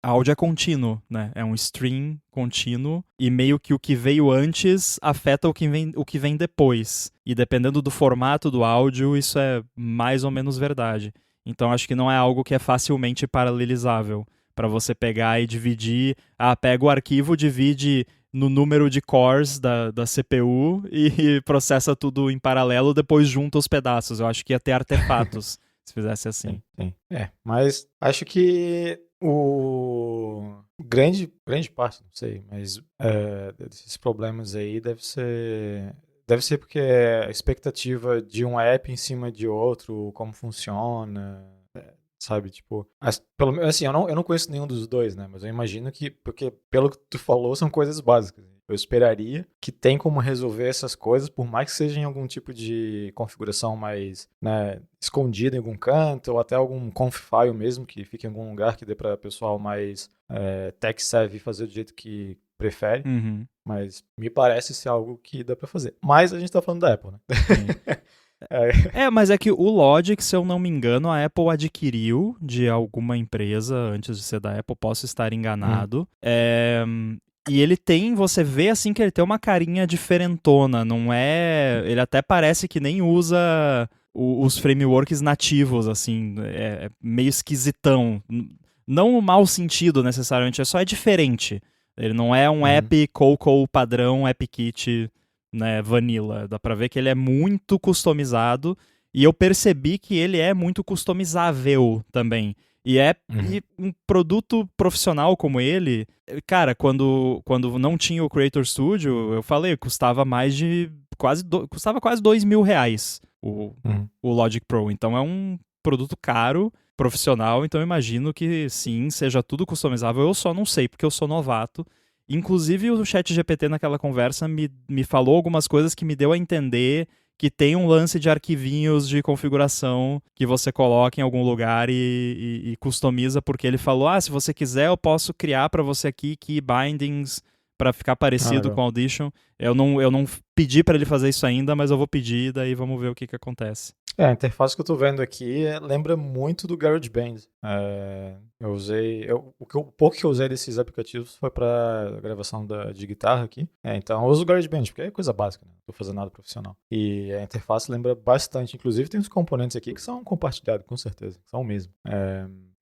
áudio é contínuo, né? É um stream contínuo e meio que o que veio antes afeta o que vem depois. E dependendo do formato do áudio, isso é mais ou menos verdade. Então acho que não é algo que é facilmente paralelizável para você pegar e dividir. Pega o arquivo, divide no número de cores da CPU e processa tudo em paralelo, depois junta os pedaços. Eu acho que ia ter artefatos. Se fizesse assim. Sim. Mas acho que o grande parte, não sei, mas desses problemas aí deve ser porque a expectativa de um app em cima de outro, como funciona, sabe, pelo menos assim, eu não conheço nenhum dos dois, né, mas eu imagino que, porque pelo que tu falou, são coisas básicas. Eu esperaria que tem como resolver essas coisas, por mais que seja em algum tipo de configuração mais, né, escondida em algum canto, ou até algum conf file mesmo, que fique em algum lugar que dê para pessoal mais tech savvy fazer do jeito que prefere. Mas me parece ser algo que dá para fazer. Mas a gente tá falando da Apple, né? Mas é que o Logic, se eu não me engano, a Apple adquiriu de alguma empresa antes de ser da Apple, posso estar enganado. E ele você vê assim que ele tem uma carinha diferentona, não é... Ele até parece que nem usa os frameworks nativos, assim, é meio esquisitão. Não no mau sentido, necessariamente, é diferente. Ele não é um app Cocoa padrão, AppKit, né, vanilla. Dá pra ver que ele é muito customizado e eu percebi que ele é muito customizável também. E um produto profissional como ele, cara, quando não tinha o Creator Studio, eu falei, custava quase R$2.000 o Logic Pro. Então é um produto caro, profissional, então eu imagino que sim, seja tudo customizável. Eu só não sei, porque eu sou novato. Inclusive o ChatGPT naquela conversa me falou algumas coisas que me deu a entender que tem um lance de arquivinhos de configuração que você coloca em algum lugar e customiza, porque ele falou, se você quiser eu posso criar para você aqui key bindings para ficar parecido com Audition. Eu não pedi para ele fazer isso ainda, mas eu vou pedir, daí vamos ver o que acontece. A interface que eu tô vendo aqui lembra muito do GarageBand. Eu usei... o pouco que eu usei desses aplicativos foi pra gravação de guitarra aqui. Então eu uso o GarageBand, porque é coisa básica, né? Não tô fazendo nada profissional. E a interface lembra bastante. Inclusive tem uns componentes aqui que são compartilhados, com certeza. São o mesmo.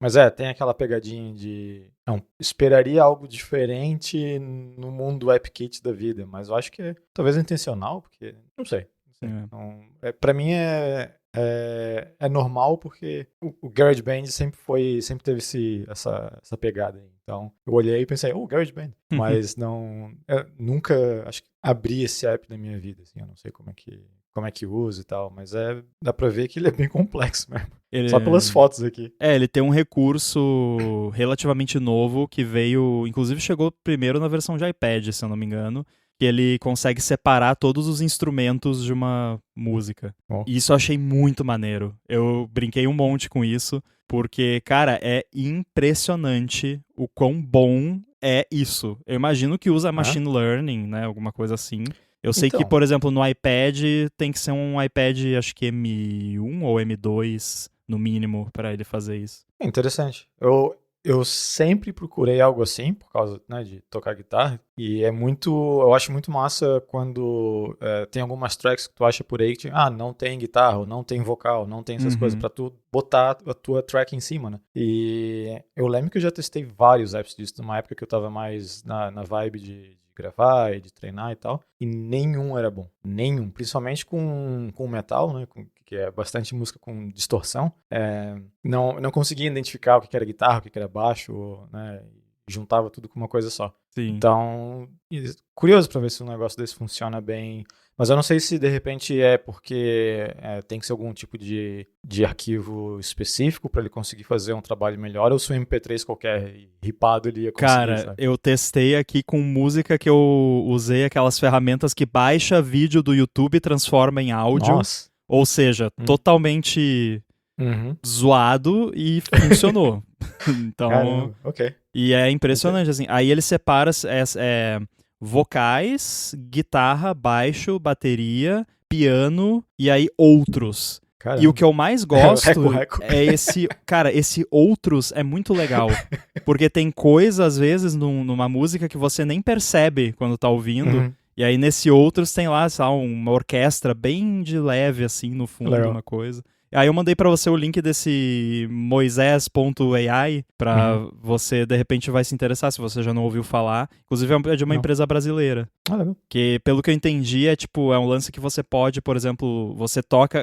Mas tem aquela pegadinha de... Não, esperaria algo diferente no mundo do AppKit da vida. Mas eu acho que é talvez intencional, porque... Não sei. Então, pra mim é normal, porque o GarageBand sempre teve essa pegada aí. Então eu olhei e pensei, GarageBand. Mas não, eu nunca acho que abri esse app na minha vida, assim. Eu não sei como é que usa e tal, mas dá pra ver que ele é bem complexo mesmo. Só pelas fotos aqui. Ele tem um recurso relativamente novo que veio, inclusive chegou primeiro na versão de iPad, se eu não me engano, que ele consegue separar todos os instrumentos de uma música. E isso eu achei muito maneiro. Eu brinquei um monte com isso, porque, cara, é impressionante o quão bom é isso. Eu imagino que usa machine learning, né, alguma coisa assim. Eu sei que, por exemplo, no iPad tem que ser um iPad, acho que M1 ou M2, no mínimo, para ele fazer isso. Interessante. Eu sempre procurei algo assim, por causa, né, de tocar guitarra, e eu acho muito massa quando tem algumas tracks que tu acha por aí que não tem guitarra, ou não tem vocal, não tem essas coisas, pra tu botar a tua track em cima, né? E eu lembro que eu já testei vários apps disso, numa época que eu tava mais na vibe de gravar e de treinar e tal, e nenhum era bom. Nenhum. Principalmente com metal, né? Que é bastante música com distorção. Não conseguia identificar o que era guitarra, o que era baixo, né? Juntava tudo com uma coisa só. Sim. Então, curioso pra ver se um negócio desse funciona bem. Mas eu não sei se de repente é porque tem que ser algum tipo de arquivo específico para ele conseguir fazer um trabalho melhor, ou se o MP3 qualquer ripado ele ia conseguir. Cara, sabe? eu testei aqui com música que eu usei aquelas ferramentas que baixa vídeo do YouTube e transforma em áudio. Nossa. Ou seja, totalmente zoado e funcionou. Então, caramba, ok. E é impressionante, assim. Aí ele separa vocais, guitarra, baixo, bateria, piano e aí outros. Caramba. E o que eu mais gosto é esse... Cara, esse outros é muito legal. Porque tem coisa, às vezes, numa música que você nem percebe quando tá ouvindo. E aí nesse outros tem lá, sabe, uma orquestra bem de leve, assim, no fundo, uma coisa. Aí eu mandei pra você o link desse Moisés.ai pra você, de repente, vai se interessar, se você já não ouviu falar. Inclusive é de uma empresa brasileira. Legal. Que, pelo que eu entendi, é um lance que você pode, por exemplo,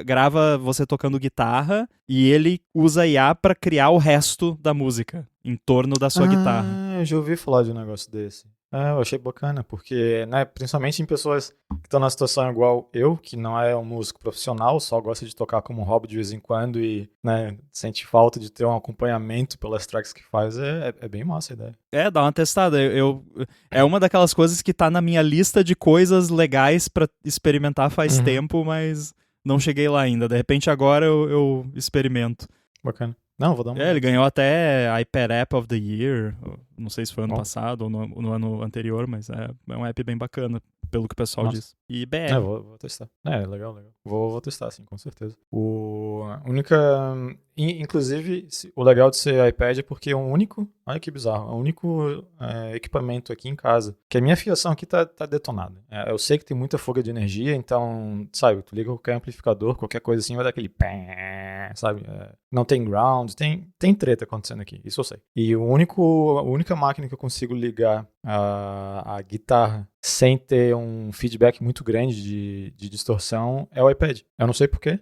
grava você tocando guitarra e ele usa IA pra criar o resto da música em torno da sua guitarra. Eu já ouvi falar de um negócio desse. Eu achei bacana, porque, né, principalmente em pessoas que estão na situação igual eu, que não é um músico profissional, só gosta de tocar como hobby de vez em quando e, né, sente falta de ter um acompanhamento pelas tracks que faz, é bem massa a ideia. Dá uma testada. É uma daquelas coisas que tá na minha lista de coisas legais pra experimentar faz tempo, mas não cheguei lá ainda. De repente agora eu experimento. Bacana. Não, vou dar uma ele ganhou até iPad App of the Year, não sei se foi ano passado ou no ano anterior, mas é um app bem bacana, pelo que o pessoal diz. E BR. Vou testar. Legal. Vou testar, sim, com certeza. Inclusive, o legal de ser iPad é porque é o único, olha que bizarro, é o único equipamento aqui em casa, que a minha fiação aqui tá detonada. Eu sei que tem muita fuga de energia, então, sabe, tu liga qualquer amplificador, qualquer coisa assim, vai dar aquele pé, sabe? Não tem ground, tem treta acontecendo aqui, isso eu sei. E a única máquina que eu consigo ligar a guitarra sem ter um feedback muito grande de distorção é o iPad. Eu não sei por quê.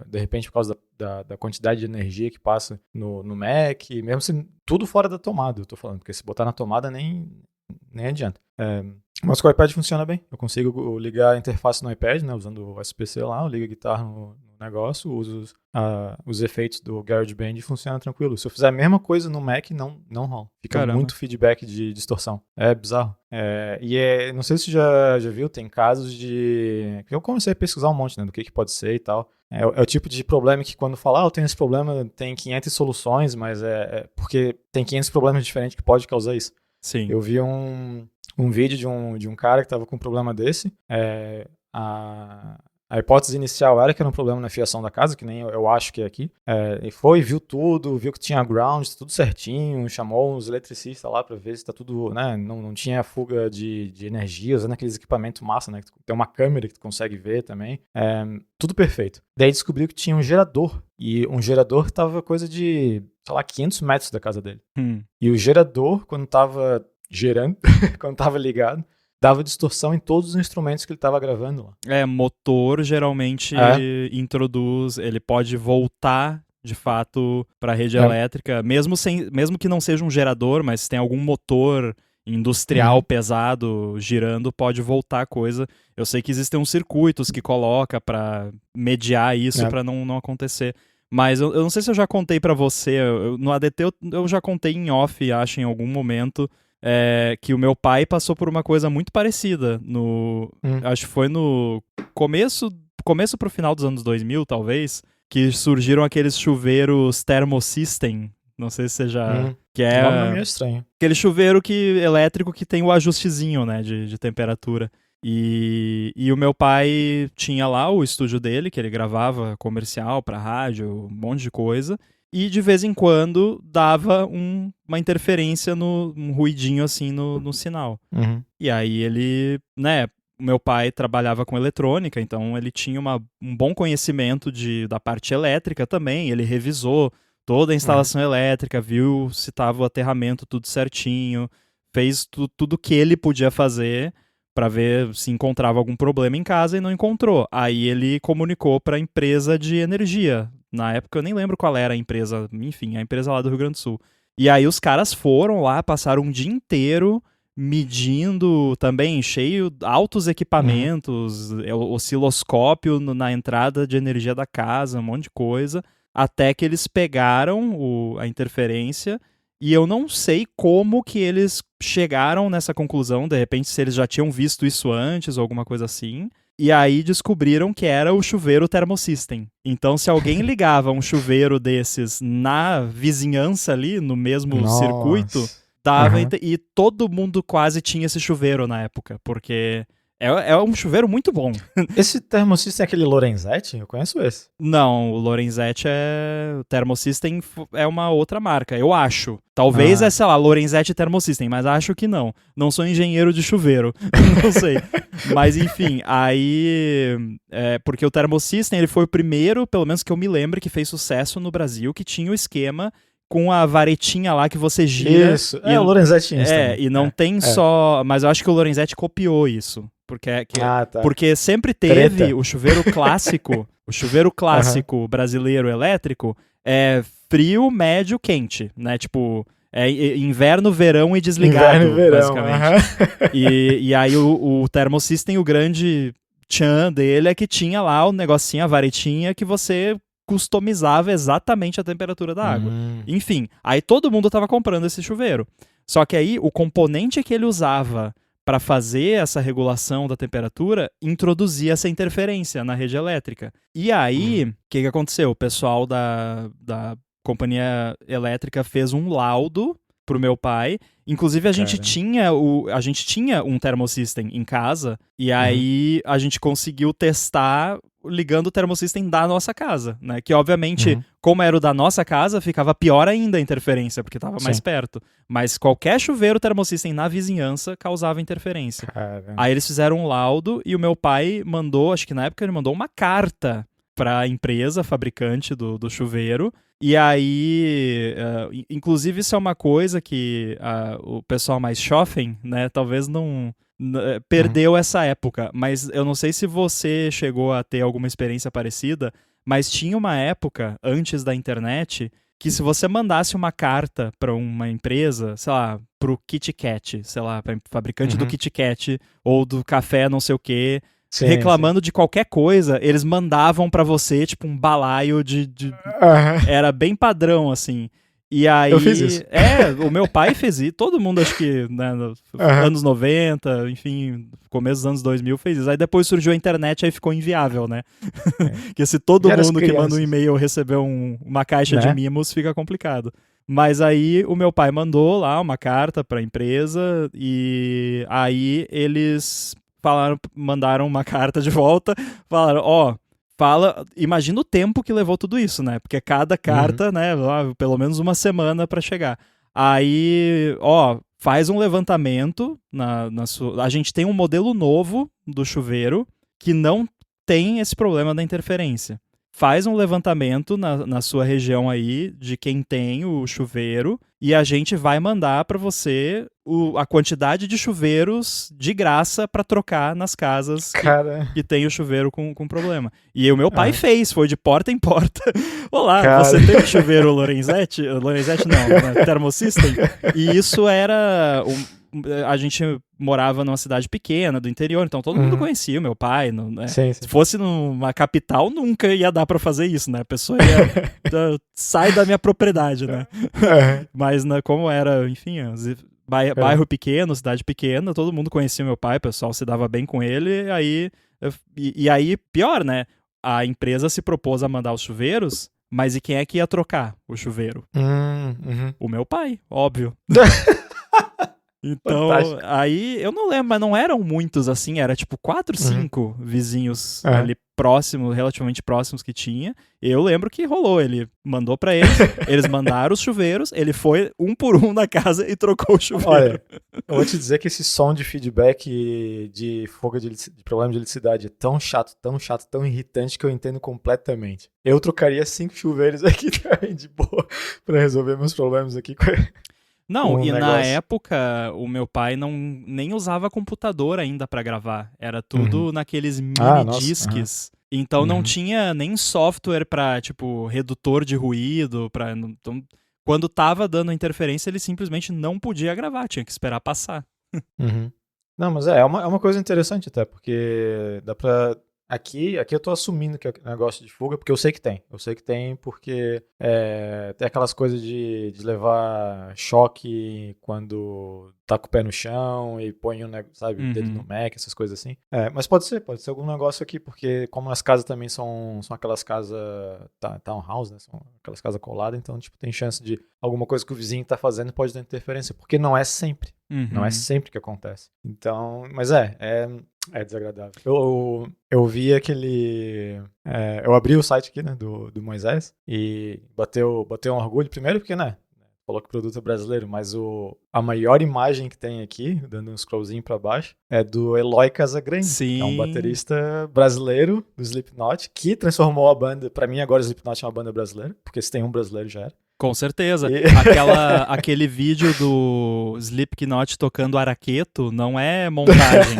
De repente por causa da quantidade de energia que passa no Mac, mesmo se tudo fora da tomada, eu tô falando, porque se botar na tomada nem adianta. Mas com o iPad funciona bem. Eu consigo ligar a interface no iPad, né, usando o USB-C lá, eu ligo a guitarra no negócio, uso os efeitos do GarageBand e funciona tranquilo. Se eu fizer a mesma coisa no Mac, não rola. Fica muito feedback de distorção. É bizarro. Não sei se você já viu, tem casos de... Eu comecei a pesquisar um monte, né, do que pode ser e tal. É o tipo de problema que quando fala, eu tenho esse problema, tem 500 soluções, mas porque tem 500 problemas diferentes que pode causar isso. Sim. Eu vi um vídeo de um cara que estava com um problema desse. A hipótese inicial era que era um problema na fiação da casa, que nem eu acho que é aqui. E viu tudo, viu que tinha ground, tudo certinho, chamou uns eletricistas lá para ver se tá tudo, né, não tinha fuga de energia, usando aqueles equipamentos massa, né, que tem uma câmera que tu consegue ver também. Tudo perfeito. Daí descobriu que tinha um gerador, e um gerador que tava coisa de, sei lá, 500 metros da casa dele. E o gerador, quando tava gerando, quando tava ligado, dava distorção em todos os instrumentos que ele estava gravando lá. Motor geralmente introduz, ele pode voltar de fato para a rede elétrica, mesmo que não seja um gerador, mas se tem algum motor industrial pesado girando, pode voltar a coisa. Eu sei que existem uns circuitos que coloca para mediar isso para não acontecer. Mas eu não sei se eu já contei para você, no ADT eu já contei em off, acho, em algum momento, que o meu pai passou por uma coisa muito parecida. Acho que foi no começo pro final dos anos 2000, talvez, que surgiram aqueles chuveiros Thermosystem. Não sei se você já... Que é o nome é estranho. Aquele chuveiro elétrico que tem o ajustezinho, né, de temperatura. E o meu pai tinha lá o estúdio dele, que ele gravava comercial pra rádio, um monte de coisa. E de vez em quando dava uma interferência, um ruidinho assim no sinal. E aí ele, né, o meu pai trabalhava com eletrônica, então ele tinha um bom conhecimento da parte elétrica também. Ele revisou toda a instalação elétrica, viu se estava o aterramento tudo certinho, fez tudo que ele podia fazer para ver se encontrava algum problema em casa e não encontrou. Aí ele comunicou para a empresa de energia. Na época eu nem lembro qual era a empresa, enfim, a empresa lá do Rio Grande do Sul. E aí os caras foram lá, passaram um dia inteiro medindo também, altos equipamentos, osciloscópio na entrada de energia da casa, um monte de coisa, até que eles pegaram a interferência. E eu não sei como que eles chegaram nessa conclusão, de repente se eles já tinham visto isso antes ou alguma coisa assim. E aí descobriram que era o chuveiro Thermosystem. Então, se alguém ligava um chuveiro desses na vizinhança ali, no mesmo circuito, dava e todo mundo quase tinha esse chuveiro na época, porque é um chuveiro muito bom. Esse Thermosystem é aquele Lorenzetti? Eu conheço esse. Não, o Lorenzetti o Thermosystem é uma outra marca, eu acho. Talvez sei lá, Lorenzetti Thermosystem, mas acho que não. Não sou engenheiro de chuveiro, não sei. Mas enfim, aí... porque o Thermosystem, ele foi o primeiro, pelo menos que eu me lembro, que fez sucesso no Brasil, que tinha o esquema com a varetinha lá que você gira. Isso, o Lorenzetti tinha isso também. E não tem só... Mas eu acho que o Lorenzetti copiou isso. Porque sempre teve o chuveiro clássico, brasileiro elétrico, frio, médio, quente, né? Tipo, inverno, verão e desligado, basicamente. E aí o Thermosystem, o grande tchan dele é que tinha lá o negocinho, a varetinha, que você customizava exatamente a temperatura da água. Enfim, aí todo mundo tava comprando esse chuveiro. Só que aí o componente que ele usava para fazer essa regulação da temperatura, introduzia essa interferência na rede elétrica. E aí, o que aconteceu? O pessoal da companhia elétrica fez um laudo pro meu pai. Inclusive, a gente tinha um Thermosystem em casa, e aí a gente conseguiu testar ligando o Thermosystem da nossa casa, né? Que, obviamente, como era o da nossa casa, ficava pior ainda a interferência, porque estava mais perto. Mas qualquer chuveiro Thermosystem na vizinhança causava interferência. Caramba. Aí eles fizeram um laudo, e o meu pai mandou, acho que na época ele mandou uma carta para a empresa fabricante do chuveiro. E aí, inclusive isso é uma coisa que o pessoal mais jovem, né, talvez não perdeu essa época, mas eu não sei se você chegou a ter alguma experiência parecida, mas tinha uma época, antes da internet, que se você mandasse uma carta para uma empresa, sei lá, pro Kit Kat, sei lá, pra fabricante do Kit Kat, ou do café não sei o quê, Sim, reclamando de qualquer coisa, eles mandavam pra você, tipo, um balaio Era bem padrão, assim. E aí... Eu fiz isso. O meu pai fez isso. Todo mundo, acho que, né, anos 90, enfim, começo dos anos 2000 fez isso. Aí depois surgiu a internet, aí ficou inviável, né? Porque se todo mundo que manda um e-mail receber uma caixa de mimos, fica complicado. Mas aí o meu pai mandou lá uma carta pra empresa e aí eles mandaram uma carta de volta, falaram, imagina o tempo que levou tudo isso, né? Porque cada carta, né, pelo menos uma semana pra chegar. Aí, faz um levantamento a gente tem um modelo novo do chuveiro que não tem esse problema da interferência. Faz um levantamento na sua região aí de quem tem o chuveiro e a gente vai mandar para você a quantidade de chuveiros de graça para trocar nas casas que tem o chuveiro com problema. E o meu pai fez, foi de porta em porta. Olá, você tem o chuveiro Lorenzetti? Lorenzetti não, né? Thermosystem? E isso era... a gente morava numa cidade pequena, do interior, então todo mundo conhecia o meu pai. Né? Sim. Se fosse numa capital, nunca ia dar pra fazer isso, né? A pessoa ia... sai da minha propriedade, né? Mas como era, enfim, bairro pequeno, cidade pequena, todo mundo conhecia o meu pai, o pessoal se dava bem com ele, e aí, pior, né? A empresa se propôs a mandar os chuveiros, mas e quem é que ia trocar o chuveiro? O meu pai, óbvio. Então, aí, eu não lembro, mas não eram muitos assim, era tipo 4, 5 vizinhos ali próximos, relativamente próximos que tinha. Eu lembro que rolou, ele mandou pra eles mandaram os chuveiros, ele foi um por um na casa e trocou o chuveiro. Olha, eu vou te dizer que esse som de feedback de fuga de problema de eletricidade é tão chato, tão irritante que eu entendo completamente. Eu trocaria 5 chuveiros aqui também de boa pra resolver meus problemas aqui com Não, e na época o meu pai nem usava computador ainda pra gravar. Era tudo naqueles mini disques. Então não tinha nem software pra, tipo, redutor de ruído. Então, quando tava dando interferência, ele simplesmente não podia gravar, tinha que esperar passar. Não, mas é uma coisa interessante até, porque dá pra... Aqui eu tô assumindo que é negócio de fuga, porque eu sei que tem. Eu sei que tem porque tem aquelas coisas de levar choque quando tá com o pé no chão e põe sabe, dedo no Mac, essas coisas assim. Mas pode ser algum negócio aqui, porque como as casas também são aquelas casas townhouse, né? São aquelas casas coladas, então tipo, tem chance de alguma coisa que o vizinho tá fazendo pode dar interferência, porque não é sempre. Não é sempre que acontece. Então, mas é desagradável. Eu vi aquele... eu abri o site aqui, né, do Moisés, e bateu um orgulho, primeiro porque, né, falou que o produto é brasileiro, mas a maior imagem que tem aqui, dando um scrollzinho pra baixo, é do Eloy Casagrande, que é um baterista brasileiro do Slipknot, que transformou a banda, pra mim agora o Slipknot é uma banda brasileira, porque se tem um brasileiro já era. Com certeza. Aquele vídeo do Slipknot tocando araqueto não é montagem.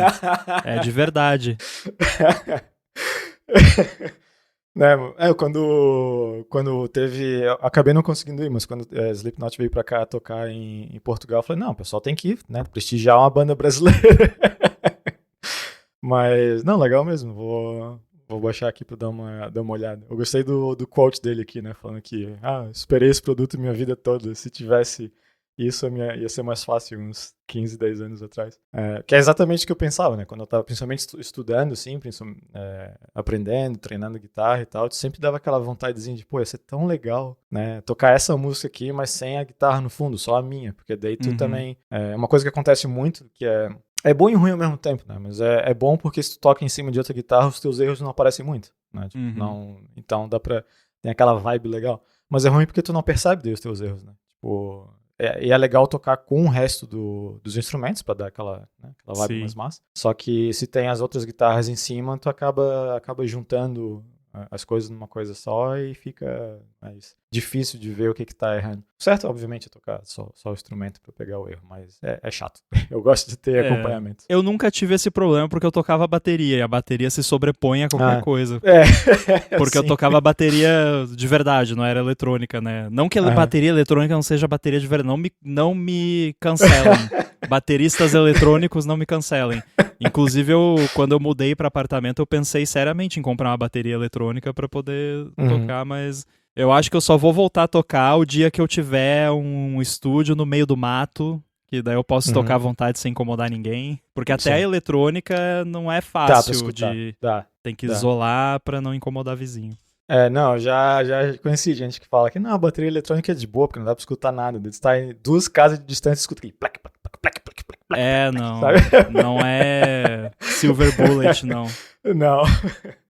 É de verdade. Quando teve... Eu acabei não conseguindo ir, mas quando Slipknot veio pra cá tocar em Portugal, eu falei, não, o pessoal tem que ir, né? Prestigiar uma banda brasileira. Mas, não, legal mesmo. Vou baixar aqui pra dar uma olhada. Eu gostei do quote dele aqui, né? Falando que, esperei esse produto minha vida toda. Se tivesse isso, ia ser mais fácil uns 15, 10 anos atrás. Que é exatamente o que eu pensava, né? Quando eu tava principalmente estudando, assim, aprendendo, treinando guitarra e tal, eu sempre dava aquela vontadezinha de, ia ser tão legal, né? Tocar essa música aqui, mas sem a guitarra no fundo, só a minha. Porque daí tu também... É uma coisa que acontece muito, que é bom e ruim ao mesmo tempo, né? Mas é bom porque se tu toca em cima de outra guitarra, os teus erros não aparecem muito, né? Tipo, então dá pra... Tem aquela vibe legal. Mas é ruim porque tu não percebe os teus erros, né? Tipo... E é legal tocar com o resto dos instrumentos pra dar aquela vibe mais massa. Só que se tem as outras guitarras em cima, tu acaba juntando as coisas numa coisa só e fica mais difícil de ver o que tá errando. O certo, obviamente, é tocar só o instrumento pra pegar o erro, mas é chato. Eu gosto de ter acompanhamento. Eu nunca tive esse problema porque eu tocava bateria, e a bateria se sobrepõe a qualquer coisa. Porque eu tocava bateria de verdade, não era eletrônica, né? Não que a bateria eletrônica não seja bateria de verdade, não me cancelem. Bateristas eletrônicos não me cancelem. Inclusive, quando eu mudei para apartamento, eu pensei seriamente em comprar uma bateria eletrônica para poder tocar, mas eu acho que eu só vou voltar a tocar o dia que eu tiver um estúdio no meio do mato, que daí eu posso tocar à vontade sem incomodar ninguém. Porque até a eletrônica não é fácil tem que isolar para não incomodar vizinho. Não, já conheci gente que fala que não, a bateria eletrônica é de boa, porque não dá pra escutar nada. Você tá em 2 casas de distância e escuta aquele plac, plac, plac, plac, plac, plac, não. Não é Silver Bullet, não. Não.